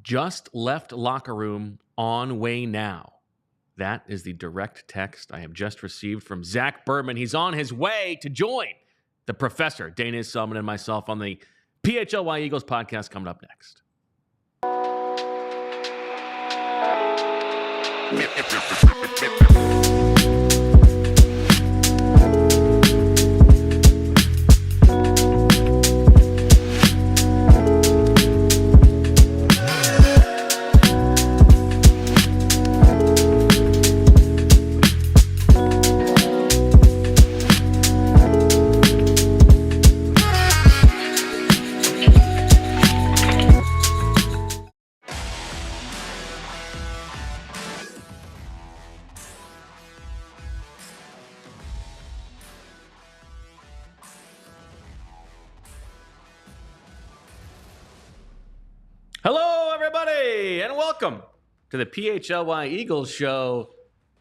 Just left locker room on way now. That is the direct text I have just received from Zach Berman. He's on his way to join the professor, Deniz, Selman, and myself on the PHLY Eagles podcast coming up next. Hello, everybody, and welcome to the PHLY Eagles Show,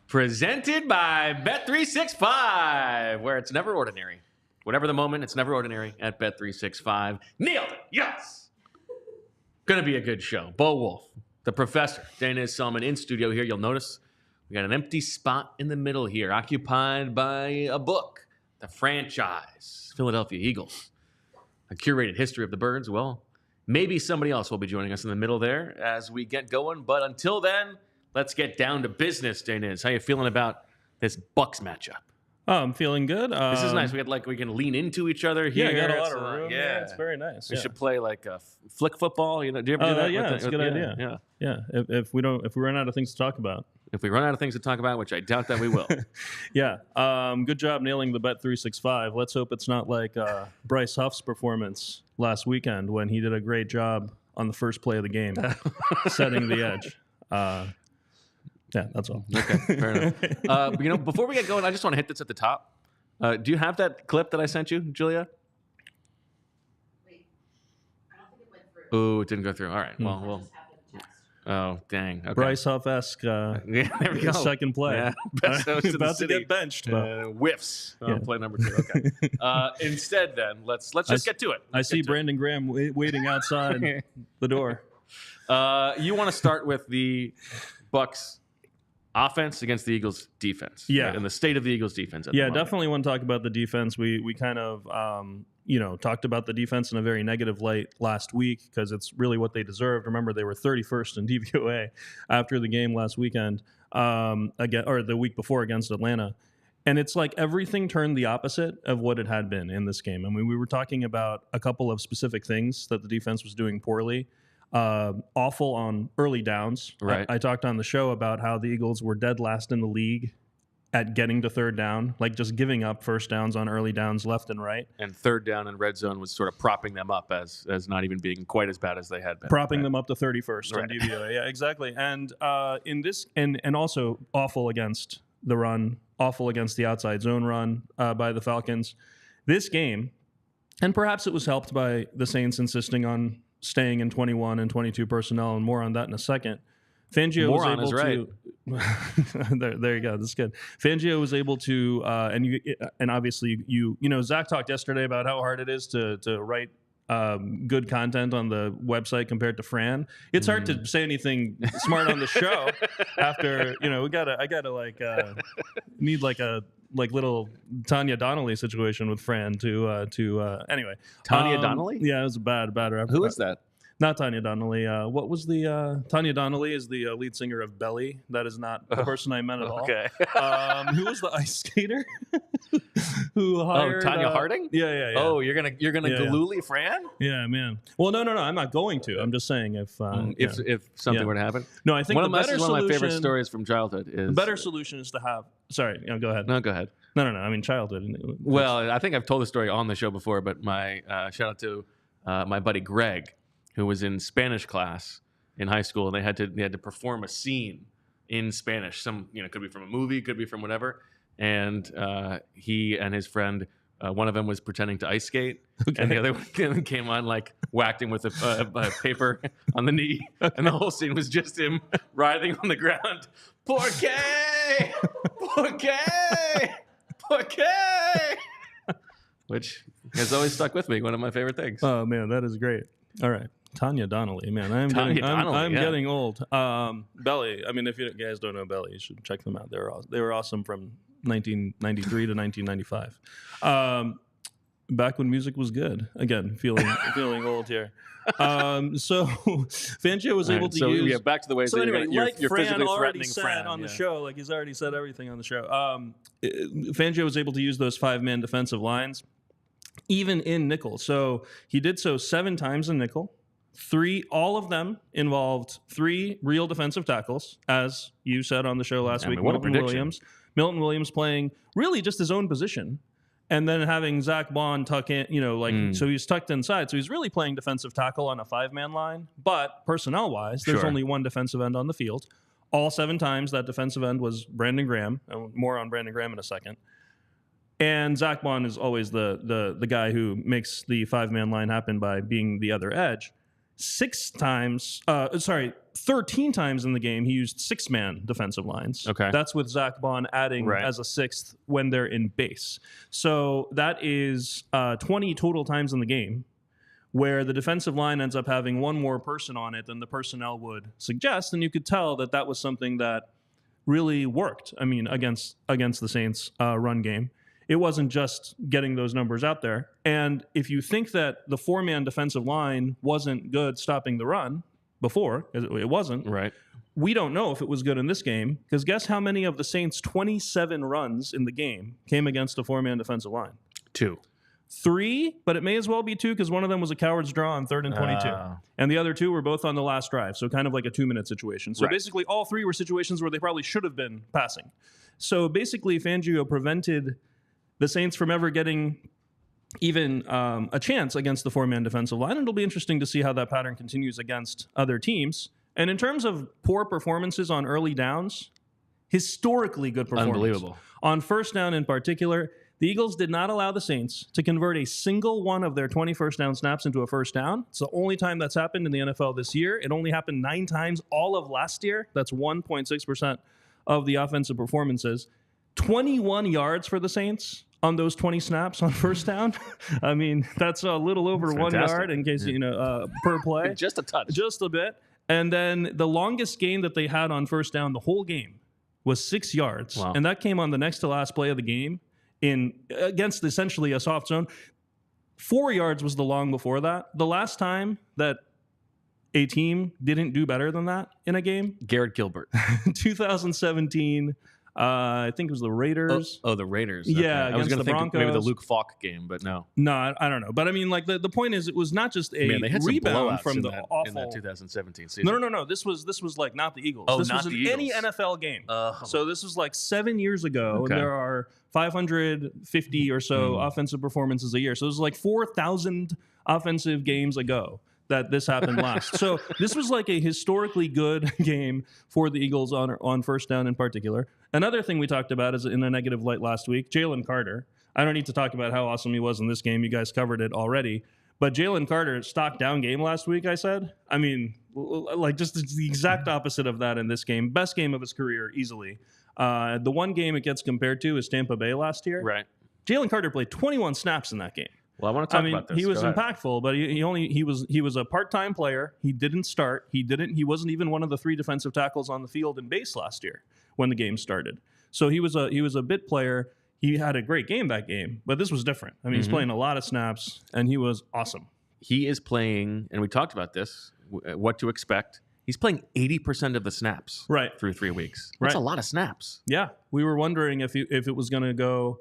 presented by Bet365, where it's never ordinary. Whatever the moment, it's never ordinary at Bet365. Nailed it, yes! Gonna be a good show. Bo Wolf, the professor, Deniz, Selman in studio here. You'll notice we got an empty spot in the middle here, occupied by a book, The Franchise, Philadelphia Eagles. A curated history of the Birds, well, maybe somebody else will be joining us in the middle there as we get going. But until then, let's get down to business, Deniz. How you feeling about this Bucs matchup? Oh, I'm feeling good. This is nice. We can lean into each other here. Yeah, got a lot of room. Yeah, it's very nice. We should play like a flick football. You know, do you ever do that? Yeah, it's a good idea. Yeah. If we run out of things to talk about. If we run out of things to talk about, which I doubt that we will. Yeah. Good job nailing the Bet365. Let's hope it's not like Bryce Huff's performance last weekend when he did a great job on the first play of the game, setting the edge. Yeah, that's all. Okay, fair enough. Before we get going, I just want to hit this at the top. Do you have that clip that I sent you, Julia? Wait, I don't think it went through. Ooh, it didn't go through. All right. Well. Oh, dang. Okay. Bryce Huff-esque yeah, there we go. Second play. Yeah. Best host of about the to city. get benched. Whiffs. Yeah. Play number 2. Okay. Instead, then, let's just get to it. I see Brandon Graham waiting outside the door. You want to start with the Bucs offense against the Eagles defense. Yeah. Right? And the state of the Eagles defense. Yeah, definitely want to talk about the defense. We kind of, talked about the defense in a very negative light last week because it's really what they deserved. Remember, they were 31st in DVOA after the game last weekend, the week before against Atlanta. And it's like everything turned the opposite of what it had been in this game. I mean, we were talking about a couple of specific things that the defense was doing poorly. Awful on early downs. Right. I talked on the show about how the Eagles were dead last in the league at getting to third down, like just giving up first downs on early downs left and right. And third down and red zone was sort of propping them up as not even being quite as bad as they had been. Propping them up to 31st right. on DVOA. Yeah, exactly. And in this, and also awful against the run, awful against the outside zone run by the Falcons. This game, and perhaps it was helped by the Saints insisting on staying in 21 and 22 personnel, and more on that in a second. Fangio was able to. There you go. That's good. Fangio was able to, and obviously Zach talked yesterday about how hard it is to write good content on the website compared to Fran. It's hard to say anything smart on the show after I gotta need like a little Tanya Donnelly situation with Fran to anyway. Tanya Donnelly? Yeah, it was a bad reference. Who is that? Not Tanya Donnelly. What was the Tanya Donnelly is the lead singer of Belly. That is not the person I meant at all. Okay. Who was the ice skater? Who hired Tanya Harding? Yeah. Oh, you're gonna Galooly Fran? Yeah, man. Well, no. I'm not going to. I'm just saying if something were to happen. No, I think one of my favorite stories from childhood is the better solution is to have. Sorry, go ahead. No, go ahead. No. I mean childhood. Well, I think I've told the story on the show before, but my shout out to my buddy Greg, who was in Spanish class in high school, and they had to perform a scene in Spanish. Some could be from a movie, could be from whatever. And he and his friend, one of them was pretending to ice skate, and the other one came on like whacked him with a paper on the knee, and the whole scene was just him writhing on the ground. Porque, which has always stuck with me. One of my favorite things. Oh man, that is great. All right. Tanya Donnelly, man, I'm getting old. Belly. I mean, if you guys don't know Belly, you should check them out. They were awesome from 1993 to 1995. Back when music was good. Again, feeling old here. So Fangio was able to use. Yeah, back to the ways So that anyway, you're like physically Fran already threatening said Fran on the show, like he's already said everything on the show. Fangio was able to use those 5-man defensive lines, even in nickel. So he did so 7 times in nickel. All of them involved 3 real defensive tackles, as you said on the show last week. What a prediction. Milton Williams playing really just his own position. And then having Zach Bond tuck in, so he's tucked inside. So he's really playing defensive tackle on a 5-man line. But personnel-wise, there's only one defensive end on the field. All 7 times that defensive end was Brandon Graham. More on Brandon Graham in a second. And Zach Bond is always the guy who makes the 5-man line happen by being the other edge. 13 times in the game, he used 6-man defensive lines. Okay. That's with Zach Bond adding as a 6th when they're in base. So that is 20 total times in the game where the defensive line ends up having one more person on it than the personnel would suggest. And you could tell that was something that really worked, against the Saints' run game. It wasn't just getting those numbers out there. And if you think that the 4-man defensive line wasn't good stopping the run before, it wasn't. Right. We don't know if it was good in this game, because guess how many of the Saints' 27 runs in the game came against a 4-man defensive line? 2. 3, but it may as well be 2 because one of them was a coward's draw on 3rd and 22. And the other 2 were both on the last drive, so kind of like a 2-minute situation. So basically all 3 were situations where they probably should have been passing. So basically Fangio prevented the Saints from ever getting even a chance against the 4-man defensive line. And it'll be interesting to see how that pattern continues against other teams. And in terms of poor performances on early downs, historically good performance. Unbelievable. On first down in particular, the Eagles did not allow the Saints to convert a single one of their 20 first down snaps into a first down. It's the only time that's happened in the NFL this year. It only happened 9 times all of last year. That's 1.6% of the offensive performances. 21 yards for the Saints on those 20 snaps on first down. That's a little over 1 yard in case, per play. Just a touch. Just a bit. And then the longest gain that they had on first down the whole game was 6 yards. Wow. And that came on the next to last play of the game against essentially a soft zone. 4 yards was the long before that. The last time that a team didn't do better than that in a game, Garrett Gilbert. 2017, I think it was the Raiders. Oh, the Raiders. Okay. Yeah, I was going to think Broncos. maybe the Luke Falk game, but no. No, I don't know. But the point is, it was not just a they had rebound some from the awful in that 2017 season. No. This was like not the Eagles. Oh, this not was the Eagles. any NFL game. So this was like 7 years ago, and there are 550 or so offensive performances a year. So this was like 4,000 offensive games ago that this happened last. So this was like a historically good game for the Eagles on first down in particular. Another thing we talked about is in a negative light last week, Jalen Carter. I don't need to talk about how awesome he was in this game. You guys covered it already. But Jalen Carter, stock down game last week, I said. Just the exact opposite of that in this game. Best game of his career, easily. The one game it gets compared to is Tampa Bay last year. Right. Jalen Carter played 21 snaps in that game. Well, I want to talk about this. He was impactful, but he was a part-time player. He didn't start. He wasn't even one of the 3 defensive tackles on the field in base last year when the game started. So he was a bit player. He had a great game that game, but this was different. He's playing a lot of snaps, and he was awesome. He is playing, and we talked about this, what to expect. He's playing 80% of the snaps through 3 weeks. That's a lot of snaps. Yeah. We were wondering if it was going to go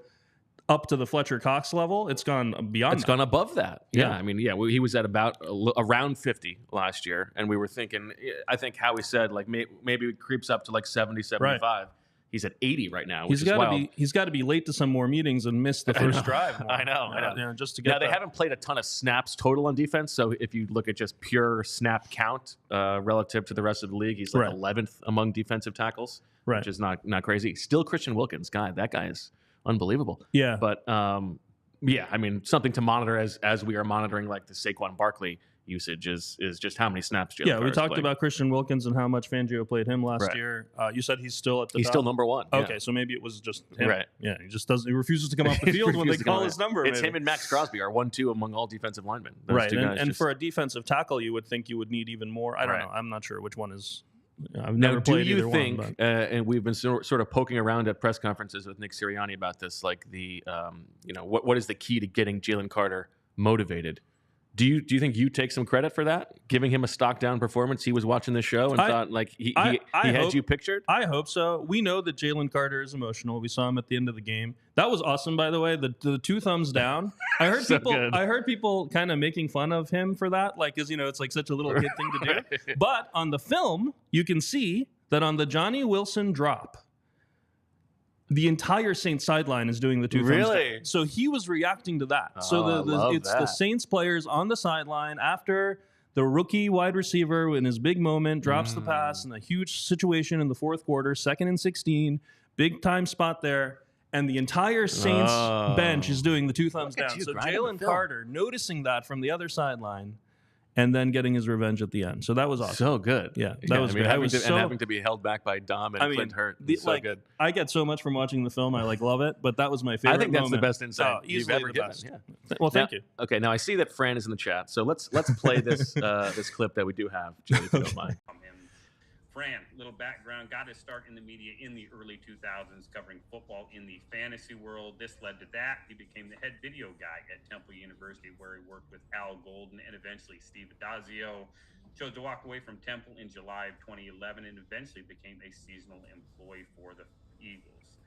up to the Fletcher Cox level. It's gone beyond It's gone above that. Yeah. He was at about around 50 last year, and we were thinking, I think Howie said, maybe it creeps up to 70, 75. Right. He's at 80 right now, which is wild. He's got to be late to some more meetings and miss the first drive. I know. Just to get they haven't played a ton of snaps total on defense, so if you look at just pure snap count relative to the rest of the league, he's 11th among defensive tackles, which is not crazy. Still Christian Wilkins, that guy is unbelievable. Yeah. But something to monitor as we are monitoring the Saquon Barkley usage is just how many snaps Jalen Yeah, Carter's we talked played. about Christian Wilkins and how much Fangio played him last Right. year. You said he's still at the He's top? still number one. Yeah. Okay, so maybe it was just him. Right. Yeah, he just doesn't. He refuses to come off the field when they call his number. It's maybe. him and Max Crosby are 1-2 among all defensive linemen. Those Right, two guys and just- for a defensive tackle, you would think you would need even more. I don't Right. know. I'm not sure which one is. I've Now, never do played you either think, one. But. and we've been sort of poking around at press conferences with Nick Sirianni about this, like the, what is the key to getting Jalen Carter motivated? Do you think you take some credit for that, giving him a stock down performance? He was watching the show and thought like he I had hope- you pictured. I hope so. We know that Jalen Carter is emotional. We saw him at the end of the game. That was awesome, by the way. The 2 thumbs down. I heard So people. good. I heard people kind of making fun of him for that, like, because it's like such a little kid thing to do. Right. But on the film, you can see that on the Johnny Wilson drop, the entire Saints sideline is doing the 2 thumbs Really? down. So he was reacting to that. Oh, So I love it's that. the Saints players on the sideline after the rookie wide receiver in his big moment drops the pass in a huge situation in the fourth quarter, 2nd and 16, big time spot there. And the entire Saints bench is doing the 2 thumbs Look at down. you So grinding the Jalen film. Carter noticing that from the other sideline and then getting his revenge at the end. So that was awesome. So good. Yeah, that was great. Having to be held back by Dom and Clint Hurt. So good. I get so much from watching the film. I love it, but that was my favorite. I think that's the moment. best insight Oh, you've easily ever the given. best. Yeah. Well, thank Now- you. Okay, now I see that Fran is in the chat, so let's play this this clip that we do have, Joey, if you don't mind. From him. Fran, little background, got his start in the media in the early 2000s, covering football in the fantasy world. This led to that. He became the head video guy at Temple University, where he worked with Al Golden and eventually Steve Adazio. Chose to walk away from Temple in July of 2011 and eventually became a seasonal employee for the Eagles.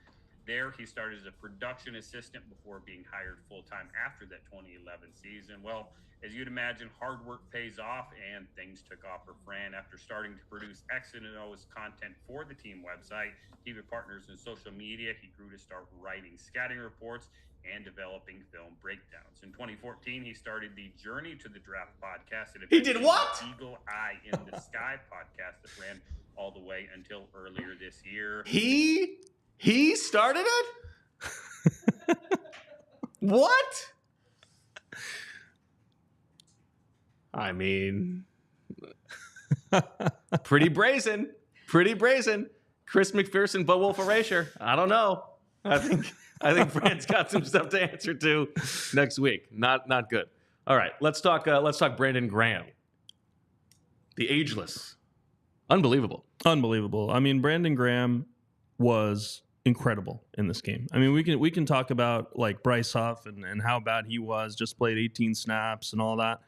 There, he started as a production assistant before being hired full-time after that 2011 season. Well, as you'd imagine, hard work pays off, and things took off for Fran. After starting to produce X and O's content for the team website, TV partners, and social media, he grew to start writing scouting reports and developing film breakdowns. In 2014, he started the Journey to the Draft podcast. And He did what? Eagle Eye in the Sky podcast that ran all the way until earlier this year. He started it? What? I mean, pretty brazen. Pretty brazen. Chris McPherson, Bo Wolf Erasure. I don't know. I think Fran's got some stuff to answer to next week. Not good. All right, let's talk Brandon Graham. The ageless. Unbelievable. Unbelievable. I mean, Brandon Graham was incredible in this game. I mean, we can talk about like Bryce Huff and how bad he was, just played 18 snaps and all that.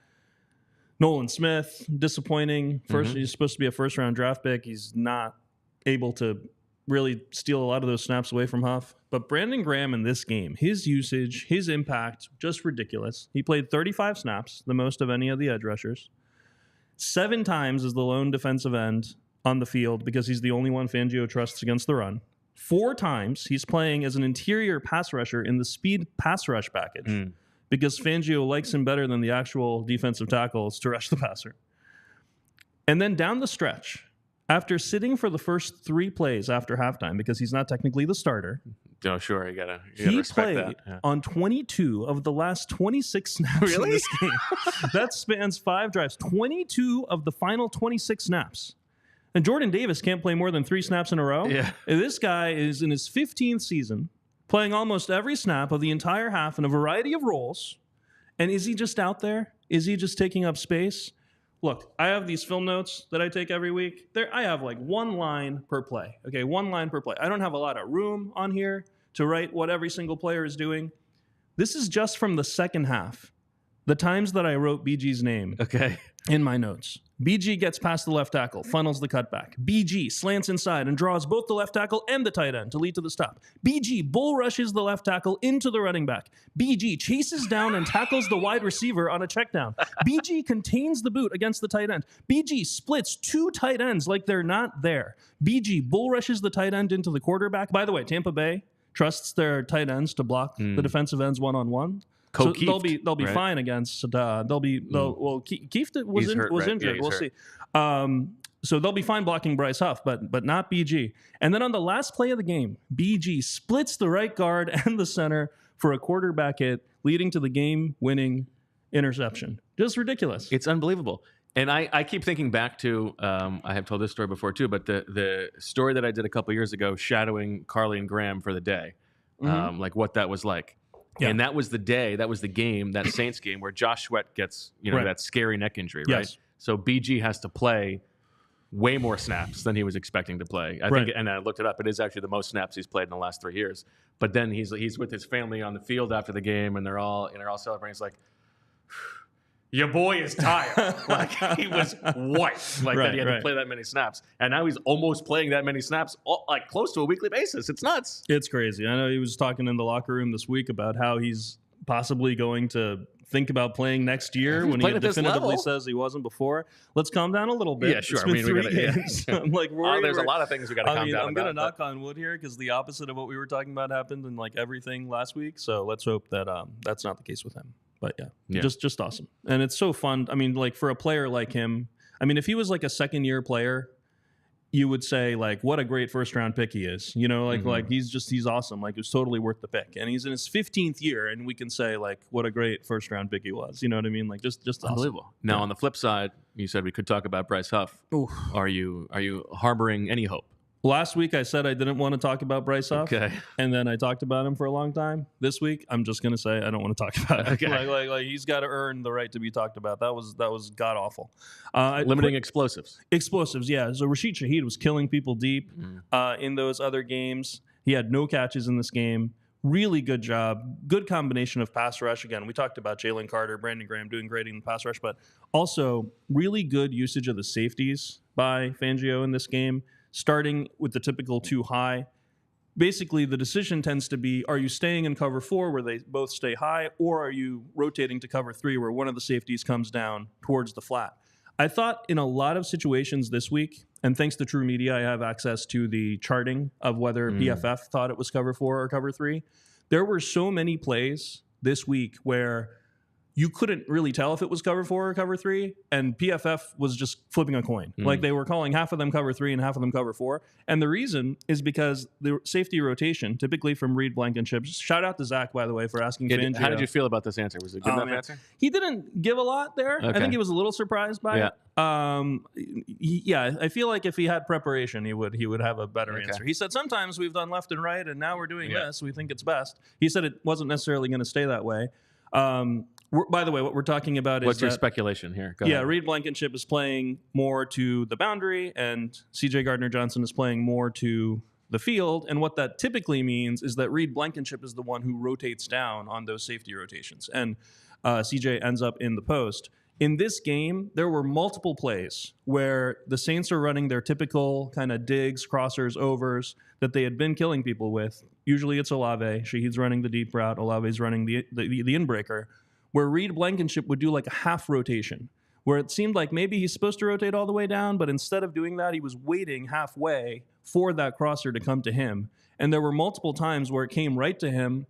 Nolan Smith, disappointing. He's supposed to be a first-round draft pick. He's not able to really steal a lot of those snaps away from Huff. But Brandon Graham in this game, his usage, his impact, just ridiculous. He played 35 snaps, the most of any of the edge rushers. 7 times as the lone defensive end on the field because he's the only one Fangio trusts against the run. 4 times he's playing as an interior pass rusher in the speed pass rush package because Fangio likes him better than the actual defensive tackles to rush the passer. And then down the stretch, after sitting for the first 3 plays after halftime because he's not technically the starter, Oh, sure. You gotta he respect played that. Yeah. on 22 of the last 26 snaps in Really? this game. That spans 5 drives. 22 of the final 26 snaps. And Jordan Davis can't play more than 3 snaps in a row. Yeah. And this guy is in his 15th season, playing almost every snap of the entire half in a variety of roles. And is he just out there? Is he just taking up space? Look, I have these film notes that I take every week. I have like 1 line per play. Okay, 1 line per play. I don't have a lot of room on here to write what every single player is doing. This is just from the second half. The times that I wrote BG's name Okay. in my notes. BG gets past the left tackle, funnels the cutback. BG slants inside and draws both the left tackle and the tight end to lead to the stop. BG bull rushes the left tackle into the running back. BG chases down and tackles the wide receiver on a check down. BG contains the boot against the tight end. BG splits 2 tight ends like they're not there. BG bull rushes the tight end into the quarterback. By the way, Tampa Bay trusts their tight ends to block the defensive ends one-on-one. So they'll be right? fine against. Keith was He's hurt, right? injured. Yeah, we'll he's see. So they'll be fine blocking Bryce Huff, but not BG. And then on the last play of the game, BG splits the right guard and the center for a quarterback hit, leading to the game-winning interception. Just ridiculous. It's unbelievable. And I keep thinking back to, I have told this story before too, but the story that I did a couple years ago shadowing Carly and Graham for the day, like what that was like. Yeah. And that was the day, that was the game, that Saints game where Josh Sweat gets, that scary neck injury, right? Yes. So BG has to play way more snaps than he was expecting to play. I think, and I looked it up, it is actually the most snaps he's played in the last 3 years. But then he's with his family on the field after the game, and they're all celebrating. It's like, your boy is tired. Like, he was wiped. Like, that he had to play that many snaps. And now he's almost playing that many snaps, like, close to a weekly basis. It's nuts. It's crazy. I know he was talking in the locker room this week about how he's possibly going to think about playing next year when he definitively says he wasn't before. Let's calm down a little bit. Yeah, sure. It's been 3 games. I'm like, there's a lot of things we got to calm down I'm going to knock on wood here because the opposite of what we were talking about happened in like everything last week. So let's hope that that's not the case with him. But yeah, just awesome. And it's so fun. I mean, like for a player like him, I mean, if he was like a second-year player, you would say like, what a great first-round pick he is. Like he's awesome. Like, it was totally worth the pick. And he's in his 15th year, and we can say like, what a great first-round pick he was. You know what I mean? Like, just unbelievable. Awesome. Now, on the flip side, you said we could talk about Bryce Huff. Oof. Are you harboring any hope? Last week, I said I didn't want to talk about Bryce Huff, okay, and then I talked about him for a long time. This week, I'm just going to say I don't want to talk about him. Okay. Like he's got to earn the right to be talked about. That was god awful. Limiting explosives. Explosives, yeah. So Rashid Shaheed was killing people deep in those other games. He had no catches in this game. Really good job. Good combination of pass rush. Again, we talked about Jalen Carter, Brandon Graham doing great in the pass rush, but also really good usage of the safeties by Fangio in this game. Starting with the typical 2 high. Basically, the decision tends to be, are you staying in cover 4 where they both stay high, or are you rotating to cover 3 where one of the safeties comes down towards the flat? I thought in a lot of situations this week, and thanks to True Media, I have access to the charting of whether PFF thought it was cover 4 or cover 3. There were so many plays this week where you couldn't really tell if it was cover 4 or cover 3, and PFF was just flipping a coin. Like, they were calling half of them cover 3 and half of them cover 4. And the reason is because the safety rotation, typically from Reed Blankenship, shout out to Zach, by the way, for asking Fangio. How did you feel about this answer? Was it a good enough answer? He didn't give a lot there. Okay. I think he was a little surprised by it. I feel like if he had preparation, he would have a better answer. He said, sometimes we've done left and right, and now we're doing this. We think it's best. He said it wasn't necessarily going to stay that way. By the way, what we're talking about is what's your speculation here? Go ahead. Reed Blankenship is playing more to the boundary, and CJ Gardner-Johnson is playing more to the field. And what that typically means is that Reed Blankenship is the one who rotates down on those safety rotations, and CJ ends up in the post. In this game, there were multiple plays where the Saints are running their typical kind of digs, crossers, overs that they had been killing people with. Usually it's Olave. Shaheed's running the deep route. Olave's running the inbreaker, where Reed Blankenship would do like a half rotation, where it seemed like maybe he's supposed to rotate all the way down, but instead of doing that, he was waiting halfway for that crosser to come to him. And there were multiple times where it came right to him.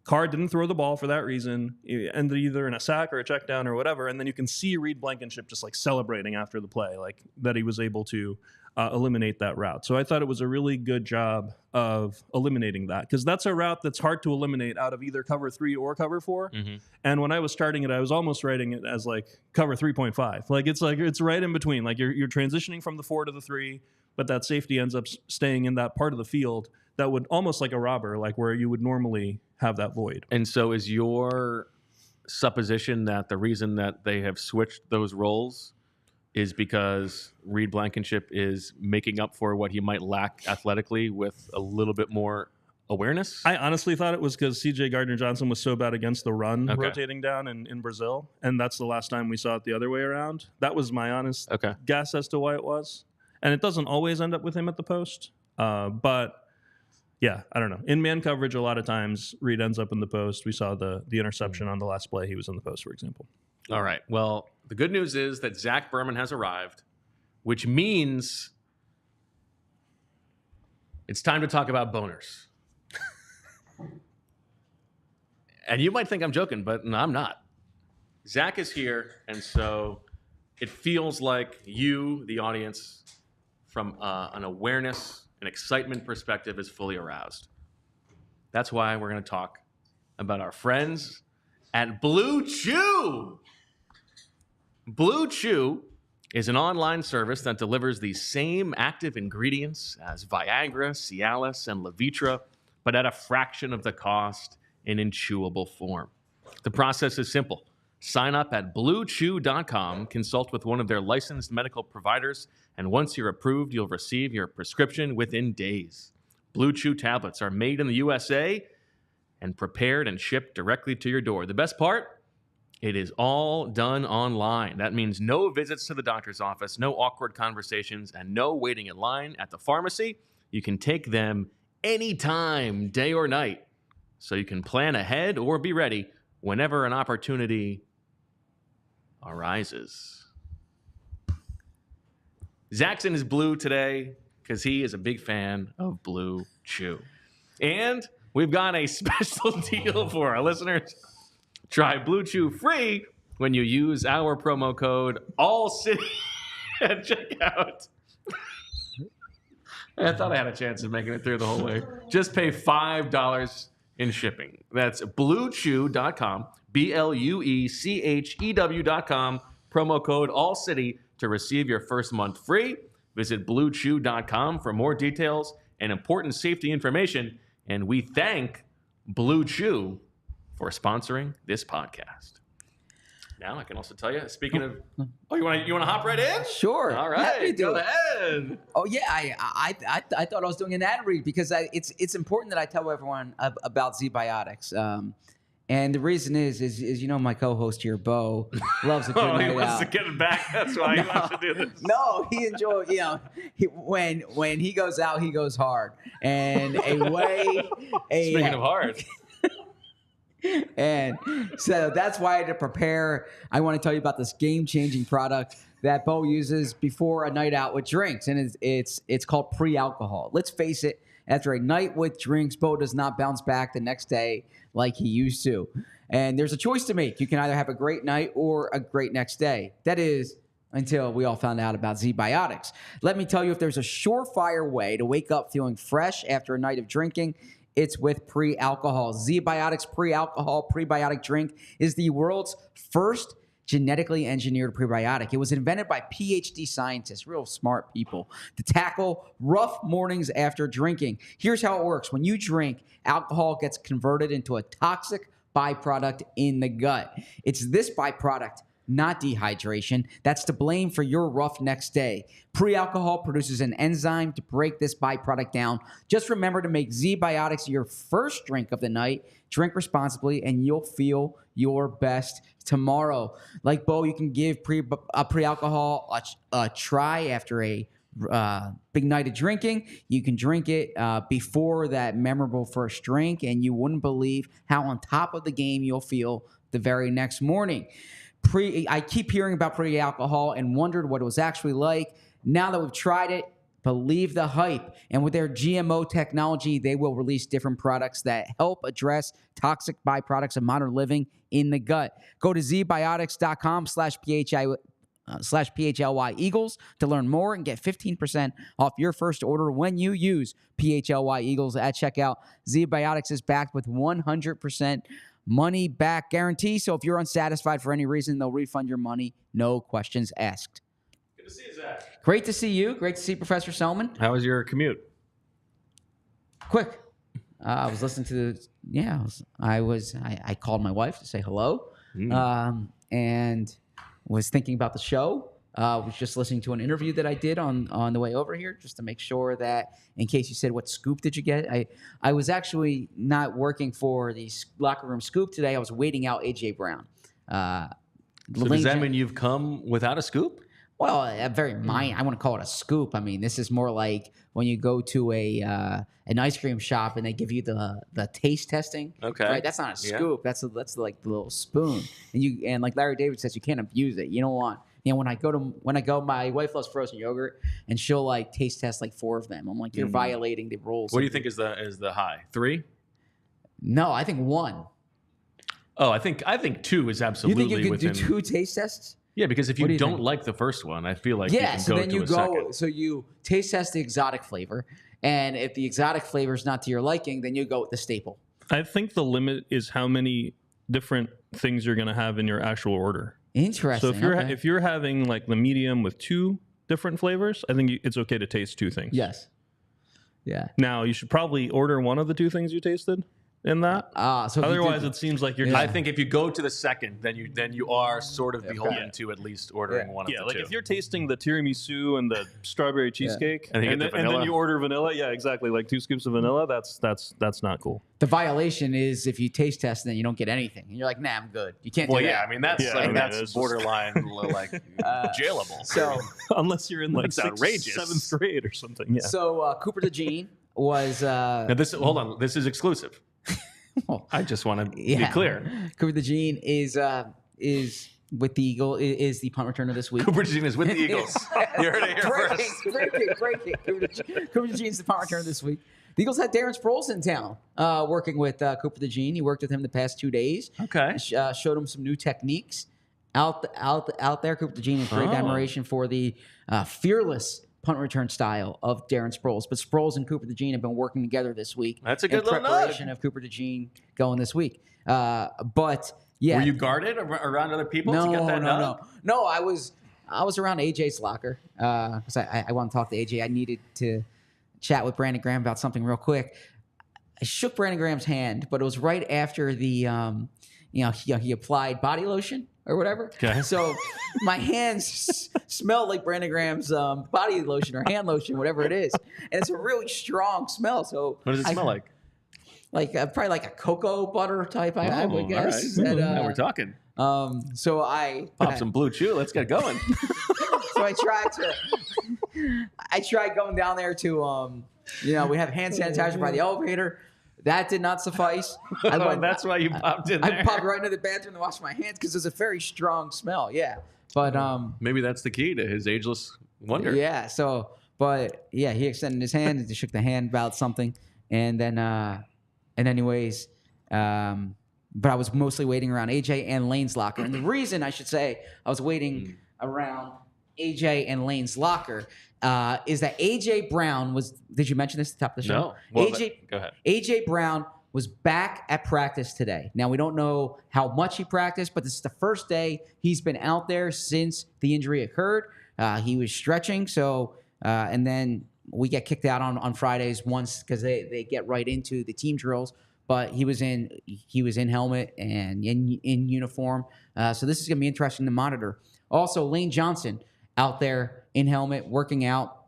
Carr didn't throw the ball for that reason. It ended either in a sack or a check down or whatever. And then you can see Reed Blankenship just like celebrating after the play, like that he was able to eliminate that route. So I thought it was a really good job of eliminating that, because that's a route that's hard to eliminate out of either cover 3 or cover 4. And when I was starting it, I was almost writing it as like cover 3.5. Like it's right in between. Like you're transitioning from the 4 to the 3, but that safety ends up staying in that part of the field that would almost like a robber, like where you would normally have that void. And so is your supposition that the reason that they have switched those roles is because Reed Blankenship is making up for what he might lack athletically with a little bit more awareness? I honestly thought it was because CJ Gardner-Johnson was so bad against the run rotating down in Brazil, and that's the last time we saw it the other way around. That was my honest guess as to why it was. And it doesn't always end up with him at the post, but yeah, I don't know. In man coverage, a lot of times Reed ends up in the post. We saw the interception on the last play. He was in the post, for example. All right. Well, the good news is that Zach Berman has arrived, which means it's time to talk about boners. And you might think I'm joking, but no, I'm not. Zach is here, and so it feels like you, the audience, from an awareness and excitement perspective, is fully aroused. That's why we're going to talk about our friends at Blue Chew. Blue Chew is an online service that delivers the same active ingredients as Viagra, Cialis, and Levitra, but at a fraction of the cost and in chewable form. The process is simple. Sign up at bluechew.com, consult with one of their licensed medical providers, and once you're approved, you'll receive your prescription within days. Blue Chew tablets are made in the USA and prepared and shipped directly to your door. The best part? It is all done online. That means no visits to the doctor's office, no awkward conversations, and no waiting in line at the pharmacy. You can take them anytime, day or night, so you can plan ahead or be ready whenever an opportunity arises. Zaxton is blue today because he is a big fan of Blue Chew. And we've got a special deal for our listeners. Try Blue Chew free when you use our promo code ALLCITY at checkout. I thought I had a chance of making it through the whole way. Just pay $5 in shipping. That's bluechew.com, BLUECHEW.com, promo code ALLCITY to receive your first month free. Visit bluechew.com for more details and important safety information. And we thank Blue Chew for sponsoring this podcast. Now I can also tell you, speaking of, you want to hop right in? Sure. All Happy to right, do go it. ahead. Oh yeah, I thought I was doing an ad read because it's important that I tell everyone about Z-Biotics. And the reason is you know my co-host here, Bo, loves a good night He wants out. to get it back. That's why he wants to do this. No, he enjoys. You know, when he goes out, he goes hard. And Speaking of hard. And so that's why I had to prepare. I want to tell you about this game-changing product that Bo uses before a night out with drinks, and it's called pre-alcohol. Let's face it, after a night with drinks, Bo does not bounce back the next day like he used to. And there's a choice to make. You can either have a great night or a great next day. That is, until we all found out about Z-Biotics. Let me tell you, if there's a surefire way to wake up feeling fresh after a night of drinking, it's with pre-alcohol. Z-Biotics pre-alcohol prebiotic drink is the world's first genetically engineered prebiotic. It was invented by PhD scientists, real smart people, to tackle rough mornings after drinking. Here's how it works. When you drink, alcohol gets converted into a toxic byproduct in the gut. It's this byproduct, not dehydration, that's to blame for your rough next day. Pre-alcohol produces an enzyme to break this byproduct down. Just remember to make Z-Biotics your first drink of the night. Drink responsibly, and you'll feel your best tomorrow. Like Bo, you can give pre-alcohol a try after a big night of drinking. You can drink it before that memorable first drink, and you wouldn't believe how on top of the game you'll feel the very next morning. I keep hearing about pre-alcohol and wondered what it was actually like. Now that we've tried it, believe the hype. And with their GMO technology, they will release different products that help address toxic byproducts of modern living in the gut. Go to zbiotics.com/PHLY Eagles to learn more and get 15% off your first order when you use PHLY Eagles at checkout. Z-Biotics is backed with 100% money back guarantee. So if you're unsatisfied for any reason, they'll refund your money. No questions asked. Good to see you, Zach. Great to see you. Great to see Professor Selman. How was your commute? Quick. I was listening to I called my wife to say hello. And was thinking about the show. Was just listening to an interview that I did on the way over here, just to make sure that, in case you said, what scoop did you get? I was actually not working for the locker room scoop today. I was waiting out A.J. Brown. So does that mean you've come without a scoop? Well, I want to call it a scoop. I mean, this is more like when you go to an ice cream shop and they give you the taste testing. Okay, right? That's not a scoop. Yeah. That's like the little spoon. And like Larry David says, you can't abuse it. You don't want. You know, when I go, my wife loves frozen yogurt, and she'll like taste test like 4 of them. I'm like, you're violating the rules. What do you think is the high? 3? No, I think 1. Oh, I think 2 is absolutely. You think you can within... do 2 taste tests? Yeah, because if you don't like the first one, I feel like you can so go then to you a go. second. So you taste test the exotic flavor, and if the exotic flavor is not to your liking, then you go with the staple. I think the limit is how many different things you're going to have in your actual order. Interesting. So okay. if you're having like the medium with 2 different flavors, I think it's okay to taste 2 things. Yes. Yeah. Now you should probably order one of the 2 things you tasted in that. So Otherwise, it seems like you're. I think if you go to the second, then you are sort of beholden to at least ordering one of the 2. Like if you're tasting the tiramisu and the strawberry cheesecake, and then you order vanilla, yeah, exactly, like 2 scoops of vanilla. That's not cool. The violation is if you taste test and then you don't get anything, and you're like, nah, I'm good. You can't. Do that. I mean that's borderline like jailable. So unless you're in like That's outrageous. 7th grade or something. Yeah. So Cooper DeJean was. Now hold on, this is exclusive. I just want to be clear. Cooper DeJean is with the Eagle. Is the punt returner this week? Cooper DeJean is with the Eagles. You heard it here first. Breaking. Cooper DeJean's the punt returner this week. The Eagles had Darron Sproles in town working with Cooper DeJean. He worked with him the past 2 days. Okay. Showed him some new techniques out there. Cooper DeJean has great admiration for the fearless punt return style of Darron Sproles. But Sproles and Cooper DeJean have been working together this week. That's a good little preparation of Cooper DeJean going this week. But yeah, were you guarded around other people to get that done? No. I was around AJ's locker because I want to talk to AJ. I needed to chat with Brandon Graham about something real quick. I shook Brandon Graham's hand, but it was right after the he applied body lotion or whatever. Okay. So my hands smell like Brandon Graham's body lotion or hand lotion, whatever it is, and it's a really strong smell. So what does it smell like? Like probably like a cocoa butter type. I would guess. All right. And, now we're talking. So I Pop some Blue Chew. Let's get going. So I tried going down there to we have hand sanitizer by the elevator. That did not suffice. That's why you popped in there. I popped right into the bathroom to wash my hands because there's a very strong smell. Yeah, but maybe that's the key to his ageless wonder. Yeah. So, but yeah, he extended his hand and shook the hand about something, and then, anyways, but I was mostly waiting around AJ and Lane's locker, and the reason I should say I was waiting around AJ and Lane's locker is that AJ Brown was. Did you mention this at the top of the show? No. Well, go ahead. AJ Brown was back at practice today. Now we don't know how much he practiced, but this is the first day he's been out there since the injury occurred. He was stretching, so and then we get kicked out on Fridays once because they get right into the team drills. But he was in helmet and in uniform. So this is going to be interesting to monitor. Also, Lane Johnson out there in helmet, working out.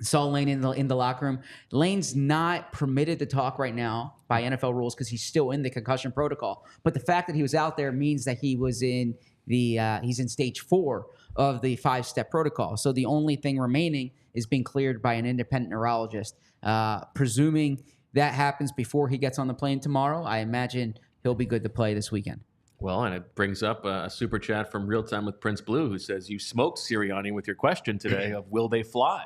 Saw Lane in the locker room. Lane's not permitted to talk right now by NFL rules because he's still in the concussion protocol. But the fact that he was out there means that he was in he's in stage 4 of the 5-step protocol. So the only thing remaining is being cleared by an independent neurologist. Presuming that happens before he gets on the plane tomorrow, I imagine he'll be good to play this weekend. Well, and it brings up a super chat from Real Time with Prince Blue, who says, you smoked Sirianni with your question today of will they fly?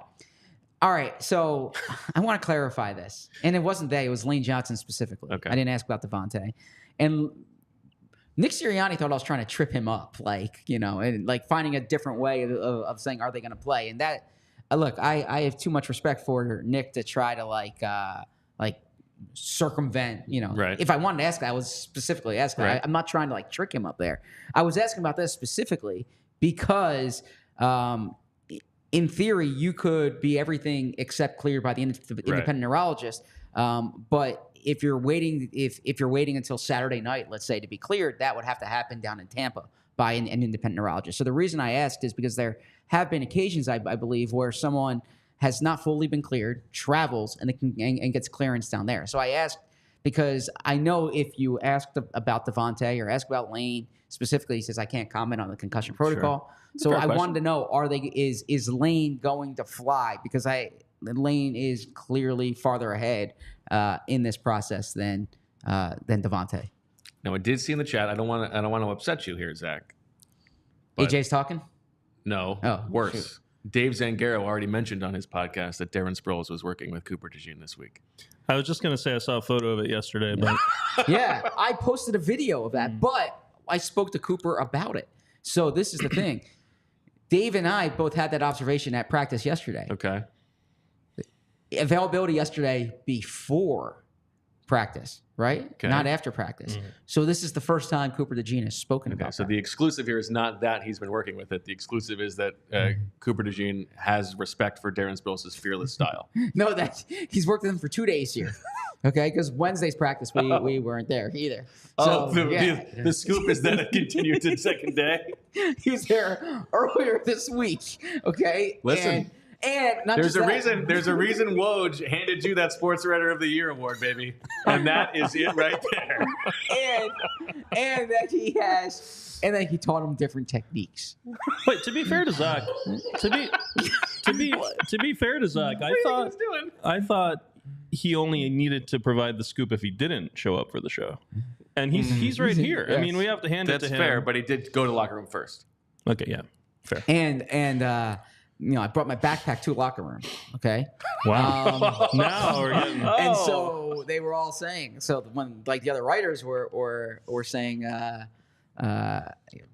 All right, so I want to clarify this. And it wasn't they, it was Lane Johnson specifically. Okay. I didn't ask about DeVonta. And Nick Sirianni thought I was trying to trip him up, and like finding a different way of saying, are they going to play? And that, look, I have too much respect for Nick to try to circumvent, Right. If I wanted to ask, I was specifically asking. Right. I'm not trying to trick him up there. I was asking about this specifically because in theory, you could be everything except cleared by the independent neurologist. But if you're waiting, if you're waiting until Saturday night, let's say, to be cleared, that would have to happen down in Tampa by an independent neurologist. So the reason I asked is because there have been occasions, I believe, where someone has not fully been cleared, travels, and gets clearance down there. So I asked because I know if you asked about DeVonta or ask about Lane specifically, he says I can't comment on the concussion protocol. So I wanted to know, is Lane going to fly? Because Lane is clearly farther ahead in this process than DeVonta. Now I did see in the chat. I don't want to upset you here, Zach. but- AJ's talking? No. Oh, worse. shoot. Dave Zangaro already mentioned on his podcast that Darron Sproles was working with Cooper DeJean this week. I was just going to say I saw a photo of it yesterday, but Yeah, I posted a video of that, but I spoke to Cooper about it. So this is the thing. Dave and I both had that observation at practice yesterday. Okay. Availability yesterday before practice, right? Okay. Not after practice. So this is the first time Cooper DeJean has spoken about So that. the exclusive here is not that he's been working with it. The exclusive is that Cooper DeJean has respect for Darron Sproles' fearless style. No, that he's worked with him for 2 days here. Okay, because Wednesday's practice we weren't there either. So, The scoop is that it continued to the second day. He was there earlier this week. Okay, Listen, and not There's just a that, reason. There's a reason Woj handed you that Sports Writer of the Year award, baby, and that is it right there. and that he has, and that he taught him different techniques. Wait, to be fair to Zach, to be fair to Zach, I thought he only needed to provide the scoop if he didn't show up for the show, and he's right here. Yes. I mean, we have to hand it That's to him. fair, but he did go to the locker room first. Okay, yeah, fair. And I brought my backpack to a locker room. Okay. Wow. Now we're getting. And so they were all saying, so when like the other writers were saying,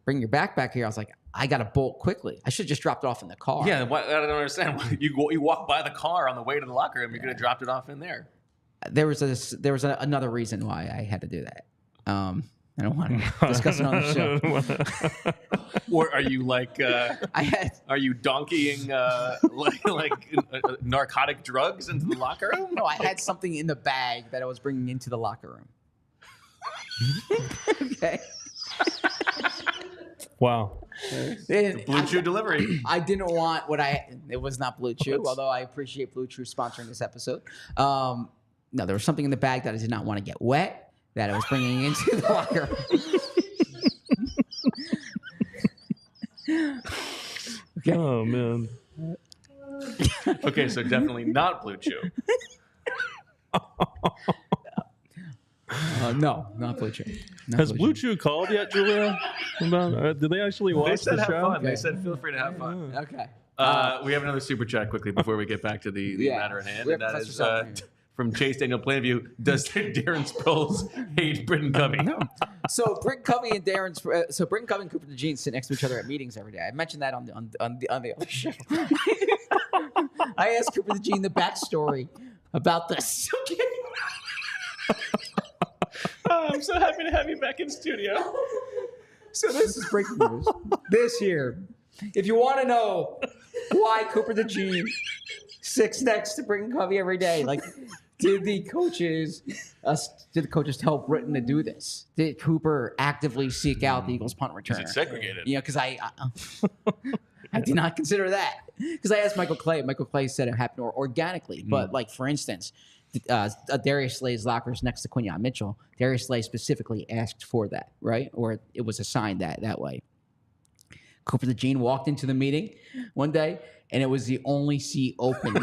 bring your backpack here. I was like, I got to bolt quickly. I should have just dropped it off in the car. Yeah, I don't understand. You walk by the car on the way to the locker room. You could have dropped it off in there. There was another reason why I had to do that. I don't want to discuss it on the show. Or are you like? Are you donkeying narcotic drugs into the locker room? No, I had something in the bag that I was bringing into the locker room. Okay. Wow. Blue Chew delivery. I didn't want it was not Blue Chew, although I appreciate Blue Chew sponsoring this episode. No, there was something in the bag that I did not want to get wet that I was bringing into the locker room. Okay. Oh man. Okay, so definitely not Blue Chew. No, not Blue Chew. Not Has Blue Chew called yet, Julia? Did they actually They watch said the have show? fun. They said feel free to have fun. Okay. We have another super chat quickly before we get back to the matter at hand, we and have that Professor is Sullivan here. from Chase Daniel Plainview. Does Darron Sproles hate Britton Covey? So Britton Covey and Britton Covey and Cooper DeJean sit next to each other at meetings every day. I mentioned that on the other show. I asked Cooper DeJean the backstory about this. I'm so happy to have you back in studio. So this is breaking news. This year, if you want to know why Cooper DeJean sits next to Britton Covey every day, like, did the coaches tell Britton to do this? Did Cooper actively seek out the Eagles punt returner? Is it segregated? Yeah, because I did not consider that. Because I asked Michael Clay. Michael Clay said it happened organically. But, like, for instance, Darius Slay's locker is next to Quinyon Mitchell. Darius Slay specifically asked for that, right? Or it was assigned that way. Cooper DeJean walked into the meeting one day, and it was the only seat open.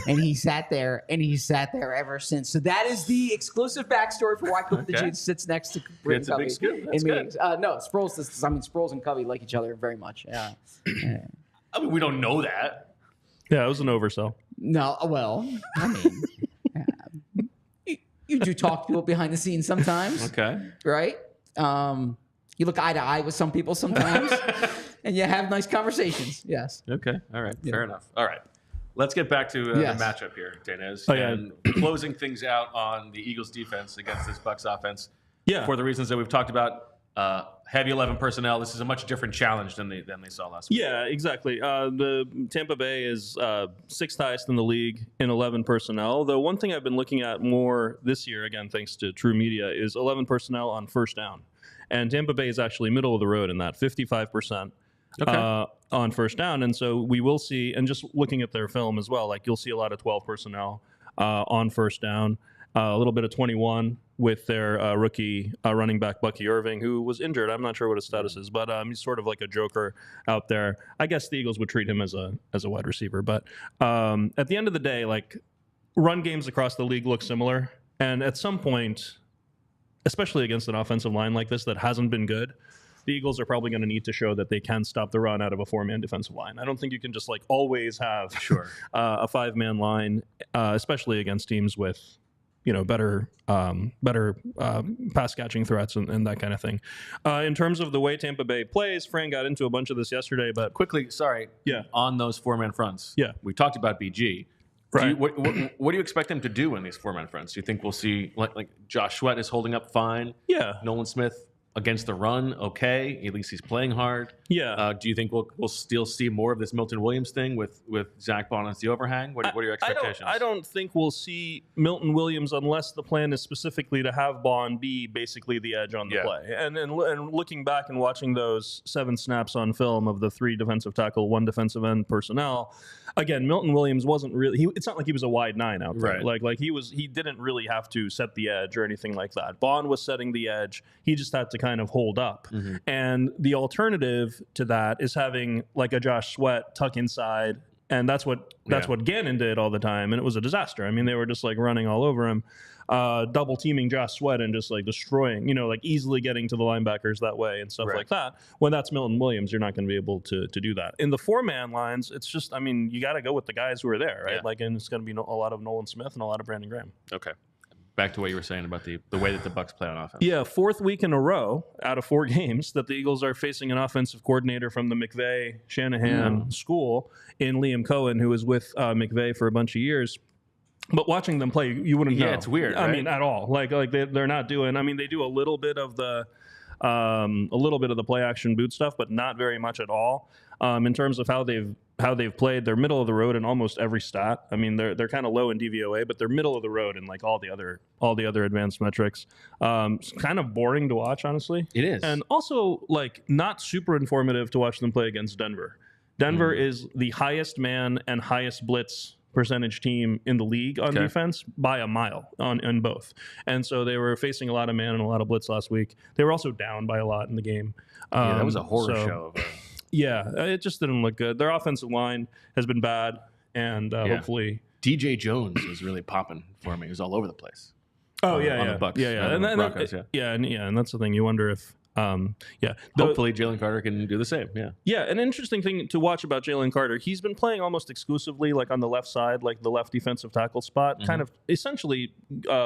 And he sat there ever since. So that is the exclusive backstory for why Cooper DeJean sits next to Britton It's a Covey big scoop. in That's meetings. No, Sproles and Covey like each other very much. Yeah. I mean, we don't know that. Yeah, it was an oversell. No, well, I mean, you do talk to people behind the scenes sometimes. Okay. Right? You look eye to eye with some people sometimes, and you have nice conversations. Yes. Okay. All right. Fair enough. All right. Let's get back to Yes. the matchup here, Deniz. Oh, yeah. And closing things out on the Eagles defense against this Bucs offense. Yeah. For the reasons that we've talked about, heavy 11 personnel. This is a much different challenge than they saw last week. Yeah, exactly. The Tampa Bay is sixth highest in the league in 11 personnel. Though one thing I've been looking at more this year, again thanks to True Media, is 11 personnel on first down. And Tampa Bay is actually middle of the road in that, 55% on first down. And so we will see, and just looking at their film as well, like you'll see a lot of 12 personnel on first down. A little bit of 21 with their rookie running back, Bucky Irving, who was injured. I'm not sure what his status is, but he's sort of like a joker out there. I guess the Eagles would treat him as a wide receiver. But at the end of the day, like run games across the league look similar. And at some point, especially against an offensive line like this that hasn't been good, the Eagles are probably going to need to show that they can stop the run out of a four-man defensive line. I don't think you can just like always have a five-man line, especially against teams with better pass catching threats and that kind of thing. In terms of the way Tampa Bay plays, Fran got into a bunch of this yesterday, but Quickly, sorry. Yeah. On those four-man fronts. Yeah. We talked about BG. Right. What do you expect them to do in these four-man fronts? Do you think we'll see like Josh Sweat is holding up fine? Yeah. Nolan Smith against the run, okay. At least he's playing hard. Yeah. Do you think we'll still see more of this Milton Williams thing with Zach Bond as the overhang? What are your expectations? I don't think we'll see Milton Williams unless the plan is specifically to have Bond be basically the edge on the play. And looking back and watching those 7 snaps on film of the 3 defensive tackle, 1 defensive end personnel, again, Milton Williams wasn't really. It's not like he was a wide 9 out there. Right. Like he didn't really have to set the edge or anything like that. Bond was setting the edge. He just had to kind of hold up. Mm-hmm. And the alternative to that is having like a Josh Sweat tuck inside, and that's what Gannon did all the time, and it was a disaster. I mean, they were just like running all over him, double teaming Josh Sweat and just like destroying, like easily getting to the linebackers that way and stuff like that. When that's Milton Williams, you're not going to be able to do that. In the 4-man lines, it's just, I mean, you got to go with the guys who are there, right? Yeah. Like, and it's going to be a lot of Nolan Smith and a lot of Brandon Graham. Okay. Back to what you were saying about the way that the Bucs play on offense. Yeah, 4th week in a row out of 4 games that the Eagles are facing an offensive coordinator from the McVay Shanahan school in Liam Cohen, who was with McVay for a bunch of years. But watching them play, you wouldn't know. Yeah, it's weird. I mean, at all. Like they're not doing. I mean, they do a little bit of the play action boot stuff, but not very much at all. In terms of how they've played, they're middle of the road in almost every stat. I mean, they're kind of low in DVOA, but they're middle of the road in like all the other advanced metrics. It's kind of boring to watch, honestly. It is, and also like not super informative to watch them play against Denver. Denver is the highest man and highest blitz percentage team in the league on defense by a mile on both. And so they were facing a lot of man and a lot of blitz last week. They were also down by a lot in the game. That was a horror show. Yeah, it just didn't look good. Their offensive line has been bad, and hopefully DJ Jones was really popping for me. He was all over the place. Oh, on the Bucs. And Broncos, and that's the thing. You wonder if hopefully Jalen Carter can do the same. Yeah, an interesting thing to watch about Jalen Carter, he's been playing almost exclusively like on the left side, like the left defensive tackle spot, kind of essentially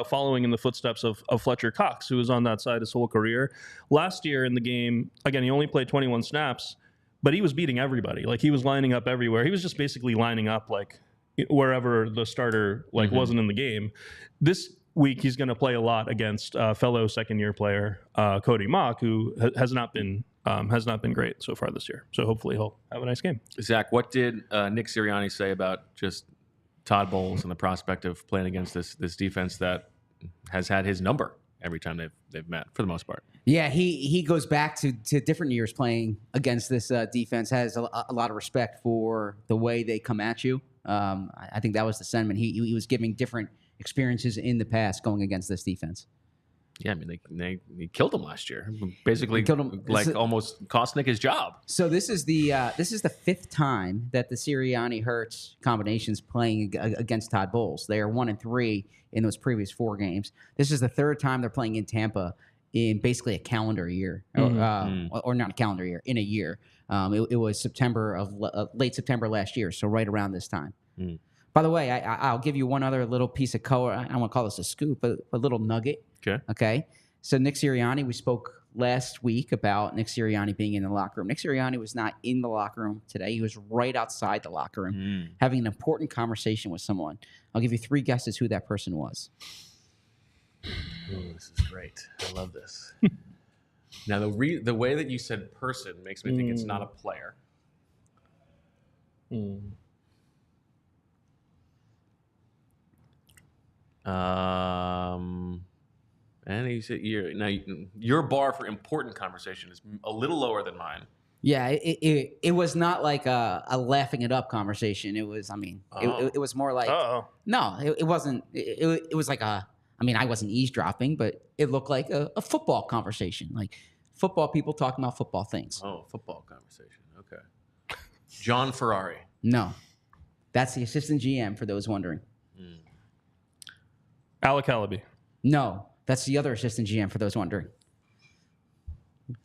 following in the footsteps of Fletcher Cox, who was on that side his whole career. Last year in the game, again, he only played 21 snaps, but he was beating everybody. Like he was lining up everywhere. He was just basically lining up like wherever the starter wasn't in the game. This week he's going to play a lot against fellow second-year player Cody Mock, who has not been great so far this year. So hopefully he'll have a nice game. Zach, what did Nick Sirianni say about just Todd Bowles and the prospect of playing against this defense that has had his number every time they've met for the most part? Yeah, he goes back to different years playing against this defense, has a lot of respect for the way they come at you. I think that was the sentiment. He was giving different experiences in the past going against this defense. Yeah, I mean, they killed him last year. Basically, killed him. Almost cost Nick his job. So this is the 5th time that the Sirianni Hurts combination's playing against Todd Bowles. They are 1-3 in those previous 4 games. This is the 3rd time they're playing in Tampa in basically a calendar year, or not a calendar year, in a year. It was late September last year, so right around this time. By the way, I'll give you one other little piece of color. I don't want to call this a scoop, but a little nugget. Okay. So Nick Sirianni, we spoke last week about Nick Sirianni being in the locker room. Nick Sirianni was not in the locker room today. He was right outside the locker room having an important conversation with someone. I'll give you 3 guesses who that person was. Oh, this is great. I love this. Now, the way that you said person makes me think it's not a player. And he said, your bar for important conversation is a little lower than mine. Yeah, it was not like a laughing it up conversation. It was, it was more like, no, it wasn't. It was like I wasn't eavesdropping, but it looked like a football conversation, like football people talking about football things. Oh, football conversation. Okay. John Ferrari. No, that's the assistant GM for those wondering. Alec Halaby. No, that's the other assistant GM for those wondering.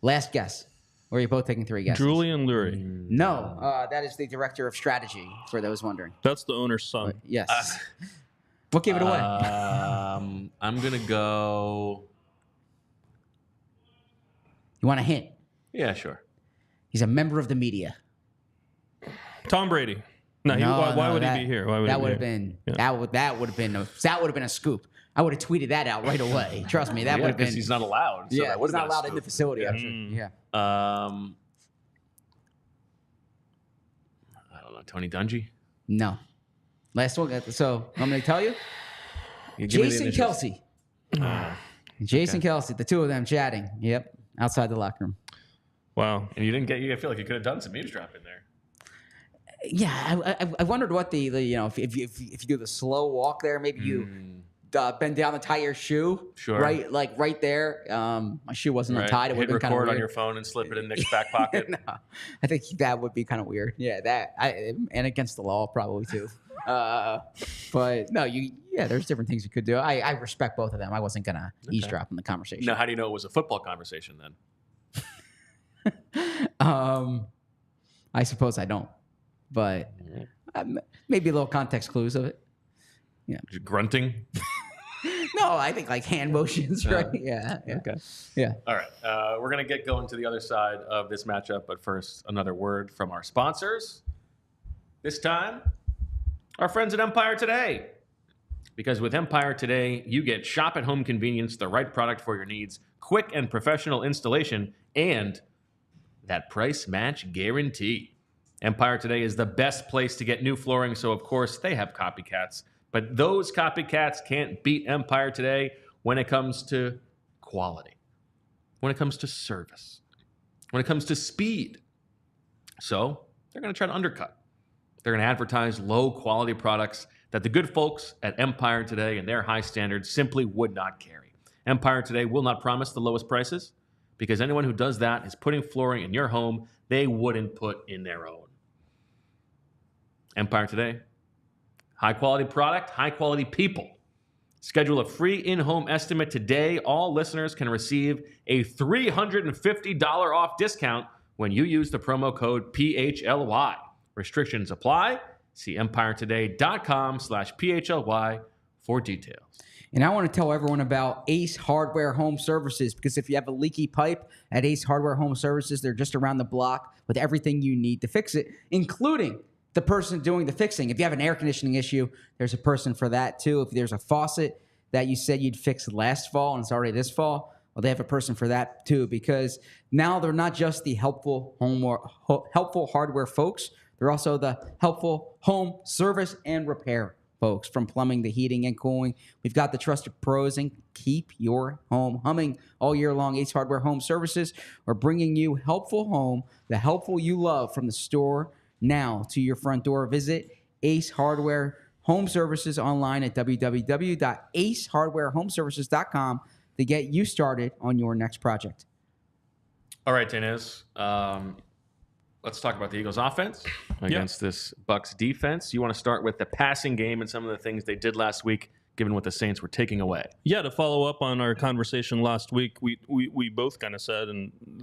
Last guess. Or are you both taking 3 guesses? Julian Lurie. No, that is the director of strategy for those wondering. That's the owner's son. Yes. What gave it away? I'm going to go... You want a hint? Yeah, sure. He's a member of the media. Tom Brady. No, No, why no, would that- he be here? Why would that he would be have here? been Yeah. that would have been a scoop. I would have tweeted that out right away. Trust me, that would have been. because he's not allowed. So Yeah, that would he's have not allowed in the facility. I'm sure. Yeah. I don't know. Tony Dungy. No. Last one. So I'm going to tell you. You give me the Jason initials. Kelsey. Jason Kelsey. The two of them chatting. Yep. Outside the locker room. Wow. And you didn't get. I feel like you could have done some eavesdropping there. Yeah, I wondered what the if you do the slow walk there, maybe you bend down to tie your shoe. Sure. Right, like right there. My shoe wasn't untied. It would Hit have been kind of record weird. on your phone and slip it in Nick's back pocket. No, I think that would be kind of weird. Yeah, and against the law probably too. But no, there's different things you could do. I respect both of them. I wasn't gonna eavesdrop in the conversation. Now, how do you know it was a football conversation then? I suppose I don't, but maybe a little context clues of it. Just grunting. No, I think like hand motions, right? Yeah. Okay. Yeah. All right. We're going to get going to the other side of this matchup, but first, another word from our sponsors. This time, our friends at Empire Today. Because with Empire Today, you get shop at home convenience, the right product for your needs, quick and professional installation, and that price match guarantee. Empire Today is the best place to get new flooring, so of course they have copycats. But those copycats can't beat Empire Today when it comes to quality, when it comes to service, when it comes to speed. So they're going to try to undercut. They're going to advertise low-quality products that the good folks at Empire Today and their high standards simply would not carry. Empire Today will not promise the lowest prices because anyone who does that is putting flooring in your home they wouldn't put in their own. Empire Today. High-quality product, high-quality people. Schedule a free in-home estimate today. All listeners can receive a $350 off discount when you use the promo code PHLY. Restrictions apply. See empiretoday.com/PHLY for details. And I want to tell everyone about Ace Hardware Home Services, because if you have a leaky pipe at Ace Hardware Home Services, they're just around the block with everything you need to fix it, including the person doing the fixing. If you have an air conditioning issue, there's a person for that too. If there's a faucet that you said you'd fix last fall and it's already this fall, well, they have a person for that too, because now they're not just the helpful hardware folks. They're also the helpful home service and repair folks, from plumbing to heating and cooling. We've got the trusted pros, and keep your home humming all year long. Ace Hardware Home Services are bringing you helpful home, the helpful you love, from the store now to your front door. Visit Ace Hardware Home Services online at www.acehardwarehomeservices.com to get you started on your next project. All right, Deniz. Let's talk about the Eagles' offense against this Bucs defense. You want to start with the passing game and some of the things they did last week, given what the Saints were taking away. Yeah, to follow up on our conversation last week, we both kind of said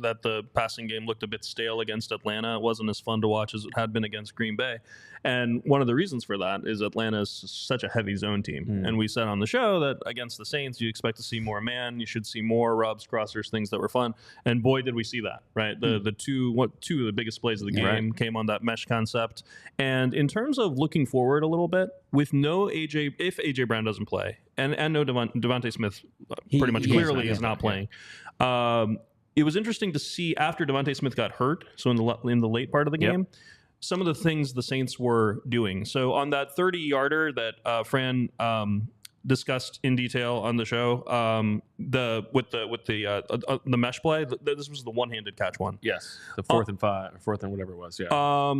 that the passing game looked a bit stale against Atlanta. It wasn't as fun to watch as it had been against Green Bay. And one of the reasons for that is Atlanta is such a heavy zone team. And we said on the show that against the Saints, you expect to see more man. You should see more rubs, crossers, things that were fun. And boy, did we see that, right? The two of the biggest plays of the game came on that mesh concept. And in terms of looking forward a little bit, with no AJ, if AJ Brown doesn't play, and no DeVonta Smith pretty much clearly is not playing. It was interesting to see after DeVonta Smith got hurt, so in the late part of the game, some of the things the Saints were doing. So on that 30-yarder that Fran discussed in detail on the show, the mesh play, this was the one-handed catch one. Yes, the fourth and whatever it was. Yeah.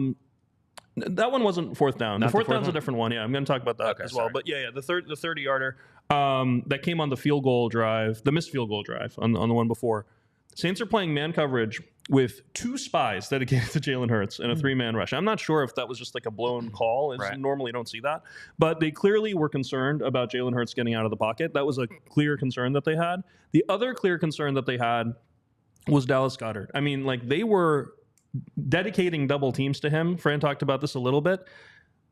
That one wasn't fourth down. The fourth down's a different one. Yeah, I'm going to talk about that as well. Sorry. But the 30-yarder that came on the field goal drive, the missed field goal drive on the one before. Saints are playing man coverage with two spies dedicated to Jalen Hurts and a three-man rush. I'm not sure if that was just like a blown call. Normally you don't see that. But they clearly were concerned about Jalen Hurts getting out of the pocket. That was a clear concern that they had. The other clear concern that they had was Dallas Goedert. I mean, like, they were dedicating double teams to him. Fran talked about this a little bit.